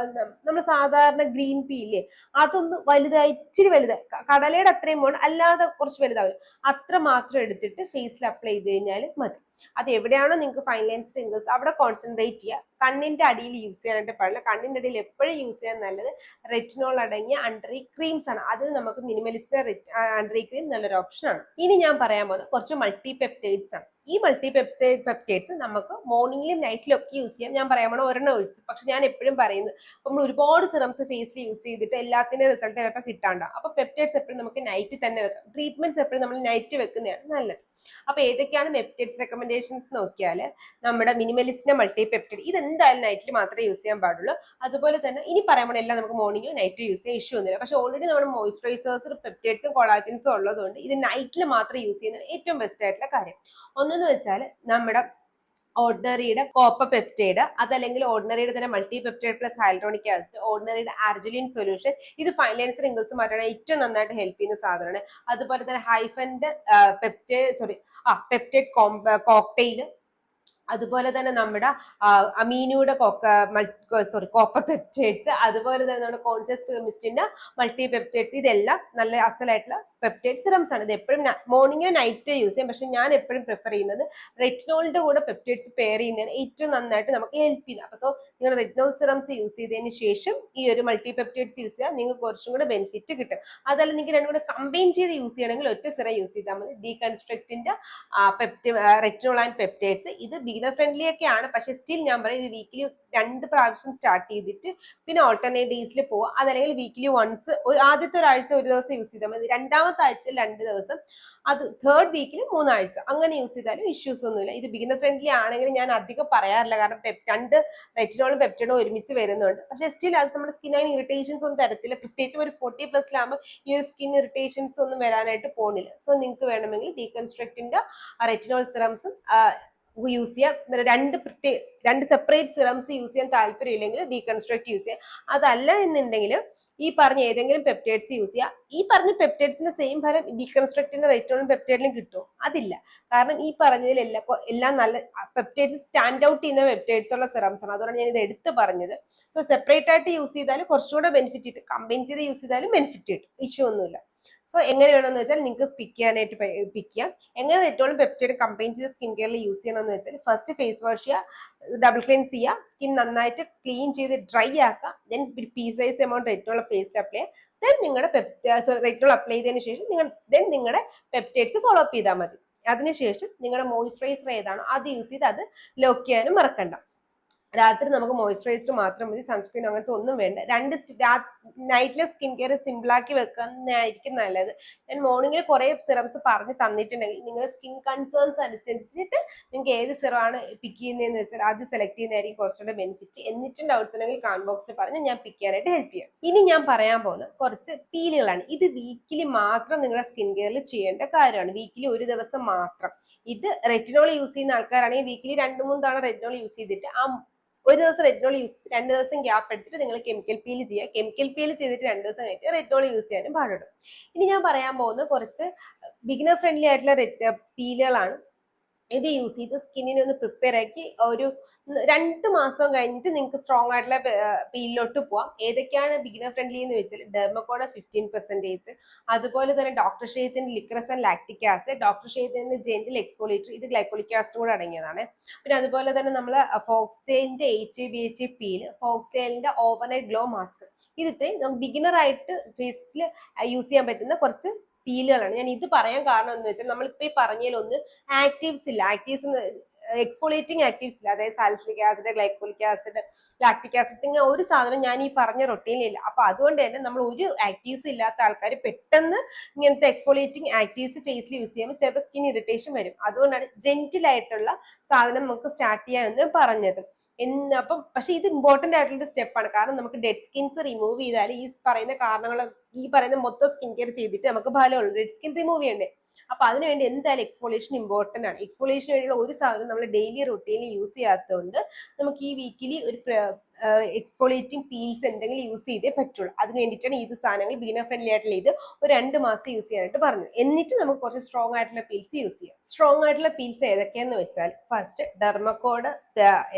Speaker 1: സാധാരണ ഗ്രീൻ പീ ഇല്ലേ അതൊന്ന് വലുതായി, ഇച്ചിരി വലുതായി, കടലയുടെ അത്രയും എമൗണ്ട് അല്ലാതെ കുറച്ച് വലുതാവില്ല, അത്ര മാത്രം എടുത്തിട്ട് ഫേസിൽ അപ്ലൈ ചെയ്ത് കഴിഞ്ഞാൽ മതി. അത് എവിടെയാണോ നിങ്ങൾക്ക് ഫൈൻ ലൈൻസ് റിങ്കിൾസ് അവിടെ കോൺസെൻട്രേറ്റ് ചെയ്യുക. കണ്ണിന്റെ അടിയിൽ യൂസ് ചെയ്യാനായിട്ട് പാടില്ല. കണ്ണിന്റെ അടിയിൽ എപ്പോഴും യൂസ് ചെയ്യാൻ നല്ലത് റെറ്റിനോൾ അടങ്ങിയ അണ്ടർ ഐ ക്രീംസ് ആണ്. അതിൽ നമുക്ക് മിനിമലിസ്റ്റ് അണ്ടർ ഐ ക്രീം നല്ലൊരു ഓപ്ഷൻ ആണ്. ഇനി ഞാൻ പറയാൻ പോകുന്നത് കുറച്ച് മൾട്ടി പെപ്റ്റൈഡ്സ് ആണ്. ഈ മൾട്ടി പെപ്റ്റൈഡ്സ് നമുക്ക് മോർണിംഗിലും നൈറ്റിലും ഒക്കെ യൂസ് ചെയ്യാം. ഞാൻ പറയാൻ പോകുന്നത് ഒരെണ്ണം ഒഴിച്ച്. പക്ഷെ ഞാൻ എപ്പോഴും പറയുന്നത് നമ്മൾ ഒരുപാട് സിറംസ് ഫേസിൽ യൂസ് ചെയ്തിട്ട് എല്ലാത്തിന്റെ റിസൾട്ട് ചിലപ്പോൾ കിട്ടാണ്ടാവും. അപ്പൊ പെപ്റ്റൈഡ്സ് എപ്പോഴും നമുക്ക് നൈറ്റ് തന്നെ വെക്കാം. ട്രീറ്റ്മെന്റ്സ് എപ്പോഴും നമ്മൾ നൈറ്റ് വെക്കുന്നതാണ് നല്ലത്. അപ്പൊ ഏതൊക്കെയാണ് പെപ്റ്റൈഡ്സ് റെക്കമെൻഡേഷൻസ് നോക്കിയാൽ നമ്മുടെ മിനിമലിസ്റ്റിന്റെ മൾട്ടി പെപ്റ്റൈഡ് ഇത് എന്തായാലും നൈറ്റിൽ മാത്രമേ യൂസ് ചെയ്യാൻ പാടുള്ളൂ. അതുപോലെ തന്നെ ഇനി പറയാൻ എല്ലാം നമുക്ക് മോർണിംഗോ നൈറ്റ് യൂസ് ചെയ്യാൻ ഇഷ്യൂ ഒന്നുമില്ല. പക്ഷെ ഓൾറെഡി നമ്മുടെ മോയ്സ്ചറൈസേഴ്സും പെപ്റ്റൈഡ്സും കൊളാജൻസും ഉള്ളതുകൊണ്ട് ഇത് നൈറ്റിൽ മാത്രം യൂസ് ചെയ്യുന്നത് ഏറ്റവും ബെസ്റ്റ് ആയിട്ടുള്ള കാര്യം. ഒന്നെന്ന് വെച്ചാൽ നമ്മുടെ ഓർഡിനറിയുടെ കോപ്പർ പെപ്റ്റൈഡ്, അതല്ലെങ്കിൽ ഓർഡിനറിയുടെ തന്നെ multi peptide plus hyaluronic acid, ഓർഡിനറിയുടെ ആർജിലിൻ സൊല്യൂഷൻ, ഇത് ഫൈൻ ലൈൻസ് റിങ്കിൾസ് മാറ്റാൻ ഏറ്റവും നന്നായിട്ട് ഹെൽപ്പ് ചെയ്യുന്ന സാധനമാണ്. അതുപോലെ തന്നെ ഹൈഫന്റെ പെപ്റ്റൈഡ് കോക്ടെയിൽ, അതുപോലെ തന്നെ നമ്മുടെ അമീനയുടെ കോപ്പർ പെപ്റ്റൈഡ്സ്, അതുപോലെ തന്നെ നമ്മുടെ കോൺഷ്യസ് മിസ്റ്റിന്റെ മൾട്ടി പെപ്റ്റൈഡ്സ്, ഇതെല്ലാം നല്ല അസലായിട്ടുള്ള പെപ്റ്റൈഡ് സിറംസ് ആണ്. ഇത് എപ്പോഴും മോർണിംഗോ നൈറ്റ് യൂസ് ചെയ്യാം. പക്ഷെ ഞാൻ എപ്പോഴും പ്രിഫർ ചെയ്യുന്നത് റെറ്റിനോളിന്റെ കൂടെ പെപ്റ്റൈഡ്സ് പെയർ ചെയ്യുന്നതാണ് ഏറ്റവും നന്നായിട്ട് നമുക്ക് ഹെൽപ്പ് ചെയ്യുന്നത്. അപ്പൊ സോ നിങ്ങൾ റെറ്റിനോൾ സിറംസ് യൂസ് ചെയ്തതിന് ശേഷം ഈ ഒരു മൾട്ടി പെപ്റ്റൈഡ്സ് യൂസ് ചെയ്യാൻ നിങ്ങൾക്ക് കുറച്ചും കൂടെ ബെനിഫിറ്റ് കിട്ടും. അതല്ല നിങ്ങൾക്ക് രണ്ടും കൂടെ കമ്പൈൻ ചെയ്ത് യൂസ് ചെയ്യണമെങ്കിൽ ഒറ്റ സിറം യൂസ് ചെയ്താൽ മതി. ഡീകൺസ്ട്രക്റ്റിന്റെ റെറ്റിനോൾ ആൻഡ് പെപ്റ്റൈഡ്സ് ഇത് ബിഗിനർ ഫ്രണ്ട്ലി ഒക്കെയാണ്. പക്ഷെ സ്റ്റിൽ ഞാൻ പറയും ഇത് വീക്കിലി 2 പ്രാവശ്യം സ്റ്റാർട്ട് ചെയ്തിട്ട് പിന്നെ ഓൾട്ടർനേറ്റ് ഡേയ്സിൽ പോവുക. അതല്ലെങ്കിൽ വീക്കിലി വൺസ് ആദ്യത്തെ ഒരാഴ്ച ഒരു ദിവസം യൂസ് ചെയ്താൽ മതി, രണ്ടാമത്തെ ആഴ്ചയിൽ 2 ദിവസം, അത് തേർഡ് വീക്കിൽ 3 ആഴ്ച അങ്ങനെ യൂസ് ചെയ്താലും ഇഷ്യൂസ് ഒന്നുമില്ല. ഇത് ബിഗിനർ ഫ്രണ്ട്ലി ആണെങ്കിൽ ഞാൻ അധികം പറയാറില്ല, കാരണം 2 റെറ്റിനോളും പെപ്റ്റൈഡും ഒരുമിച്ച് വരുന്നുണ്ട്. പക്ഷെ സ്റ്റിൽ അത് നമ്മുടെ സ്കിന്നിന് ഇറിറ്റേഷൻസ് ഒന്നും തരത്തില്ല. പ്രത്യേകിച്ച് ഒരു 40+ ഈ ഒരു സ്കിൻ ഇറിറ്റേഷൻസ് ഒന്നും വരാനായിട്ട് പോകുന്നില്ല. സോ നിങ്ങൾക്ക് വേണമെങ്കിൽ ഡീകൺസ്ട്രക്റ്റിന്റെ റെറ്റിനോൾ സിറംസും യൂസ് ചെയ്യാം. 2 സെപ്പറേറ്റ് സിറംസ് യൂസ് ചെയ്യാൻ താല്പര്യമില്ലെങ്കിൽ ഡീകൺസ്ട്രക്ട് യൂസ് ചെയ്യാം. അതല്ല എന്നുണ്ടെങ്കിൽ ഈ പറഞ്ഞ ഏതെങ്കിലും പെപ്റ്റൈഡ്സ് യൂസ് ചെയ്യാം. ഈ പറഞ്ഞ പെപ്റ്റൈഡ്സിന്റെ സെയിം ഫലം ഡീകൺസ്ട്രക്റ്റിന്റെ റെറ്റിനോളും പെപ്റ്റൈഡിലും കിട്ടും അതില്ല. കാരണം ഈ പറഞ്ഞതിലെല്ലാം നല്ല പെപ്റ്റൈഡ്സ് സ്റ്റാൻഡ് ഔട്ട് ചെയ്യുന്ന പെപ്റ്റൈഡ്സ് ഉള്ള സിറംസ് ആണ്. അതുകൊണ്ടാണ് ഞാൻ ഇത് എടുത്ത് പറഞ്ഞത്. സോ സെപ്പറേറ്റ് ആയിട്ട് യൂസ് ചെയ്താലും കുറച്ചുകൂടെ ബെനിഫിറ്റ് കിട്ടും, കമ്പൈൻ ചെയ്ത് യൂസ് ചെയ്താലും ബെനിഫിറ്റ് കിട്ടും, ഇഷ്യൂ ഒന്നുമില്ല. സോ എങ്ങനെ വേണമെന്ന് വെച്ചാൽ നിങ്ങൾക്ക് പിക്ക് ചെയ്യാനായിട്ട് പിക്ക് ചെയ്യാം. എങ്ങനെ റെറ്റിനോളും പെപ്റ്റൈഡ് കമ്പൈൻ ചെയ്ത് സ്കിൻ കെയറിൽ യൂസ് ചെയ്യണമെന്ന് വെച്ചാൽ ഫസ്റ്റ് ഫേസ് വാഷ് ചെയ്യുക, ഡബിൾ ക്ലീൻസ് ചെയ്യുക, സ്കിൻ നന്നായിട്ട് ക്ലീൻ ചെയ്ത് ഡ്രൈ ആക്കുക, then P size amount retinol ഫേസിൽ അപ്ലൈ ചെയ്യുക, ദെൻ നിങ്ങളുടെ റെറ്റിനോൾ അപ്ലൈ ചെയ്തതിന് ശേഷം നിങ്ങളുടെ പെപ്റ്റൈഡ്സ് ഫോളോ അപ്പ് ചെയ്താൽ മതി. അതിനുശേഷം നിങ്ങളുടെ മോയ്സ്ചറൈസർ ഏതാണോ അത് യൂസ് ചെയ്ത് അത് ലോക്ക് ചെയ്യാനും മറക്കണ്ട. രാത്രി നമുക്ക് മോയ്സ്ചറൈസർ മാത്രം മതി, സൺസ്ക്രീൻ അങ്ങനത്തെ ഒന്നും വേണ്ട. നൈറ്റിലെ സ്കിൻ കെയർ സിമ്പിളാക്കി വെക്കുന്നതായിരിക്കും നല്ലത്. ഞാൻ മോർണിംഗിൽ കുറെ സിറംസ് പറഞ്ഞ് തന്നിട്ടുണ്ടെങ്കിൽ നിങ്ങളുടെ സ്കിൻ കൺസേൺസ് അനുസരിച്ചിട്ട് നിങ്ങൾക്ക് ഏത് സിറമാണ് പിക്ക് ചെയ്യുന്നതെന്ന് വെച്ചാൽ അത് സെലക്ട് ചെയ്യുന്നതായിരിക്കും കുറച്ചുകൂടെ ബെനിഫിറ്റ്. എന്നിട്ടും ഡൗട്ട്സ് ഉണ്ടെങ്കിൽ കമന്റ് ബോക്സിൽ പറഞ്ഞ് ഞാൻ പിക്ക് ചെയ്യാനായിട്ട് ഹെൽപ്പ് ചെയ്യാം. ഇനി ഞാൻ പറയാൻ പോകുന്ന കുറച്ച് പീലുകളാണ്. ഇത് വീക്കിലി മാത്രം നിങ്ങളുടെ സ്കിൻ കെയറിൽ ചെയ്യേണ്ട കാര്യമാണ്, വീക്കിലി ഒരു ദിവസം മാത്രം. ഇത് റെറ്റിനോൾ യൂസ് ചെയ്യുന്ന ആൾക്കാരാണെങ്കിൽ വീക്കിലി 2-3 തവണ റെറ്റിനോൾ യൂസ് ചെയ്തിട്ട് ഒരു ദിവസം റെറ്റിനോൾ യൂസ് ചെയ്ത് 2 ദിവസം ഗ്യാപ്പ് എടുത്തിട്ട് നിങ്ങൾ കെമിക്കൽ പീൽ ചെയ്യുക. കെമിക്കൽ പീൽ ചെയ്തിട്ട് 2 ദിവസം കഴിഞ്ഞിട്ട് റെറ്റിനോൾ യൂസ് ചെയ്യാനും പാടുള്ളൂ. ഇനി ഞാൻ പറയാൻ പോകുന്ന കുറച്ച് ബിഗിനർ ഫ്രണ്ട്ലി ആയിട്ടുള്ള പീലുകളാണ്. ഇത് യൂസ് ചെയ്ത് സ്കിന്നിനെ ഒന്ന് പ്രിപ്പയർ ആക്കി ഒരു 2 മാസം കഴിഞ്ഞിട്ട് നിങ്ങൾക്ക് സ്ട്രോങ് ആയിട്ടുള്ള പീലിലോട്ട് പോവാം. ഏതൊക്കെയാണ് ബിഗിനർ ഫ്രണ്ട്ലി എന്ന് വെച്ചാൽ ഡെർമക്കോഡ 15%, അതുപോലെ തന്നെ ഡോക്ടർ ഷെയ്ത്തിന്റെ liquorice and lactic acid, doctor ഷെയ്ത്തിന്റെ ജെന്റിൽ എക്സ്ഫോളിയേറ്റർ, ഇത് ഗ്ലൈക്കോളിക് ആസിഡ് കൂടെ അടങ്ങിയതാണ്. പിന്നെ അതുപോലെ തന്നെ നമ്മൾ ഫോക്സ്റ്റെയിലിന്റെ HA/BHA പീൽ, ഫോക്സ്റ്റെയിലിന്റെ ഓവർനൈറ്റ് ഗ്ലോ മാസ്ക്, ഇതിത്തെ ബിഗിനർ ആയിട്ട് ഫേസിൽ യൂസ് ചെയ്യാൻ പറ്റുന്ന കുറച്ച് പീലുകളാണ്. ഞാൻ ഇത് പറയാൻ കാരണം എന്ന് വെച്ചാൽ നമ്മളിപ്പോ ഈ പറഞ്ഞതിലൊന്ന് ആക്റ്റീവ്സ് ഇല്ല, എക്സ്ഫോളിയേറ്റിംഗ് ആക്റ്റീവ്സ് ഇല്ല, അതായത് salicylic acid, glycolic acid, lactic acid, ഇങ്ങനെ ഒരു സാധനം ഞാൻ ഈ പറഞ്ഞ റൊട്ടീനിലില്ല. അപ്പൊ അതുകൊണ്ട് തന്നെ നമ്മൾ ഒരു ആക്റ്റീവ്സ് ഇല്ലാത്ത ആൾക്കാർ പെട്ടെന്ന് ഇങ്ങനത്തെ എക്സ്ഫോളിയേറ്റിംഗ് ആക്റ്റീവ്സ് ഫേസിൽ യൂസ് ചെയ്യുമ്പോൾ ചിലപ്പോൾ സ്കിൻ ഇറിറ്റേഷൻ വരും. അതുകൊണ്ടാണ് ജെന്റിൽ ആയിട്ടുള്ള സാധനം നമുക്ക് സ്റ്റാർട്ട് ചെയ്യാമെന്ന് പറഞ്ഞത്. അപ്പം പക്ഷെ ഇത് ഇമ്പോർട്ടന്റ് ആയിട്ടുള്ള സ്റ്റെപ്പാണ്. കാരണം നമുക്ക് ഡെഡ് സ്കിൻസ് റിമൂവ് ചെയ്താൽ ഈ പറയുന്ന മൊത്തം സ്കിൻ കെയർ ചെയ്തിട്ട് നമുക്ക് ഫലമുള്ളൂ. ഡെഡ് സ്കിൻ റിമൂവ് ചെയ്യണ്ടേ? അപ്പൊ അതിനുവേണ്ടി എന്തായാലും എക്സ്ഫോളിയേഷൻ ഇമ്പോർട്ടന്റ് ആണ്. എക്സ്ഫോളിയേഷൻ വേണ്ടിയുള്ള ഒരു സാധനം നമ്മൾ ഡെയിലി റുട്ടീനിൽ യൂസ് ചെയ്യാത്തതുകൊണ്ട് നമുക്ക് ഈ വീക്കിലി ഒരു എക്സ്ഫോളിയേറ്റിംഗ് പീൽസ് എന്തെങ്കിലും യൂസ് ചെയ്തേ പറ്റുള്ളൂ. അതിന് വേണ്ടിയിട്ടാണ് ഇത് സാധനങ്ങൾ ബിഗിനർ ഫ്രണ്ട്ലി ആയിട്ടുള്ള ഇത് ഒരു 2 മാസം യൂസ് ചെയ്യാനായിട്ട് പറഞ്ഞത്. എന്നിട്ട് നമുക്ക് കുറച്ച് സ്ട്രോങ് ആയിട്ടുള്ള പീൽസ് യൂസ് ചെയ്യാം. സ്ട്രോങ് ആയിട്ടുള്ള പീൽസ് ഏതൊക്കെയാന്ന് വെച്ചാൽ ഫസ്റ്റ് ഡെർമക്കോഡ്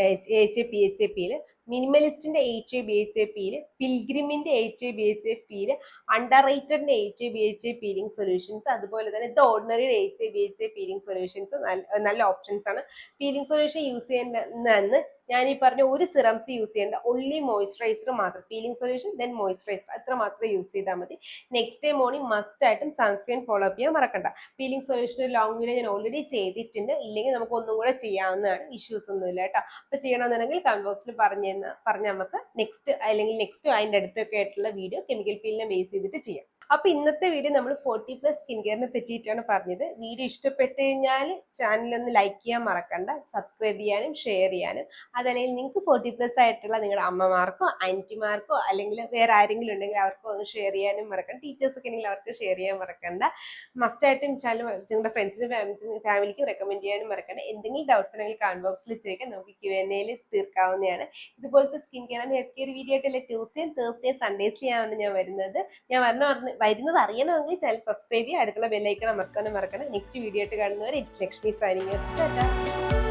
Speaker 1: HA/BHA പീല്, മിനിമലിസ്റ്റിന്റെ HA/BHA പീല്, പിൽഗ്രിമിന്റെ HA/BHA പീല്, അണ്ടർ റേറ്റഡിന്റെ HA/BHA പീലിംഗ് സൊല്യൂഷൻസ്, അതുപോലെ തന്നെ ഇത് ഓർഡിനറിയുടെ HA/BHA പീലിംഗ് സൊല്യൂഷൻസ് നല്ല ഓപ്ഷൻസ് ആണ്. പീലിംഗ് സൊല്യൂഷൻ യൂസ് ചെയ്യുന്ന ഞാൻ ഈ പറഞ്ഞ ഒരു സിറംസ് യൂസ് ചെയ്യേണ്ട, ഒൺലി മോയ്സ്ചറൈസർ മാത്രം. പീലിംഗ് സൊല്യൂഷൻ ദെൻ മോയ്സ്ചറൈസർ, അത്ര മാത്രം യൂസ് ചെയ്താൽ മതി. നെക്സ്റ്റ് ഡേ മോർണിംഗ് മസ്റ്റ് ആയിട്ടും സൺസ്ക്രീൻ ഫോളോ അപ്പ് ചെയ്യാൻ മറക്കണ്ട. പീലിംഗ് സൊല്യൂഷൻ ലോങ് വീഡിയോ ഞാൻ ഓൾറെഡി ചെയ്തിട്ടുണ്ട്, ഇല്ലെങ്കിൽ നമുക്ക് ഒന്നും കൂടെ ചെയ്യാവുന്നതാണ്, ഇഷ്യൂസ് ഒന്നുമില്ല കേട്ടോ. അപ്പൊ ചെയ്യണമെന്നുണ്ടെങ്കിൽ കമന്റ് ബോക്സിൽ പറഞ്ഞ് നമുക്ക് നെക്സ്റ്റ് അതിന്റെ അടുത്തൊക്കെ ആയിട്ടുള്ള വീഡിയോ കെമിക്കൽ പീലിനെ ബേസ് ചെയ്തിട്ട് ചെയ്യാം. അപ്പൊ ഇന്നത്തെ വീഡിയോ നമ്മൾ 40+ സ്കിൻ കെയറിനെ പറ്റിയിട്ടാണ് പറഞ്ഞത്. വീഡിയോ ഇഷ്ടപ്പെട്ട് കഴിഞ്ഞാൽ ചാനൽ ഒന്ന് ലൈക്ക് ചെയ്യാൻ മറക്കണ്ട, സബ്സ്ക്രൈബ് ചെയ്യാനും ഷെയർ ചെയ്യാനും. അതല്ലെങ്കിൽ നിങ്ങൾക്ക് 40+ ആയിട്ടുള്ള നിങ്ങളുടെ അമ്മമാർക്കോ ആന്റിമാർക്കോ അല്ലെങ്കിൽ വേറെ ആരെങ്കിലും ഉണ്ടെങ്കിൽ അവർക്കോ ഒന്ന് ഷെയർ ചെയ്യാനും മറക്കണ്ട. ടീച്ചേഴ്സ് ഒക്കെ ഉണ്ടെങ്കിൽ അവർക്ക് ഷെയർ ചെയ്യാൻ മറക്കണ്ട. മസ്റ്റായിട്ടും ചാനൽ നിങ്ങളുടെ ഫ്രണ്ട്സിനും ഫാമിലിക്കും റെക്കമെൻഡ് ചെയ്യാനും മറക്കണ്ട. എന്തെങ്കിലും ഡൗട്ട്സ് ഉണ്ടെങ്കിൽ കമന്റ് ബോക്സിൽ ചോദിക്കാൻ, നമുക്ക് Q&Aയിൽ തീർക്കാവുന്നതാണ്. ഇതുപോലത്തെ skin care and health care video ആയിട്ടല്ലേ ട്യൂസ്ഡേയും തേഴ്സ്ഡേയും സൺഡേസിലാണ് ഞാൻ വരുന്നത്. ഞാൻ വരുന്നത് അറിയണമെങ്കിൽ ചാനൽ സബ്സ്ക്രൈബ് ചെയ്യുക, അടുത്തുള്ള ബെല്ലൈക്കൺ അമർത്താനും മറക്കണം. നെക്സ്റ്റ് വീഡിയോ ആയിട്ട് കാണുന്നവരെ ഇറ്റ്സ് ലക്ഷ്മി സൈനിങ് ഓഫ്.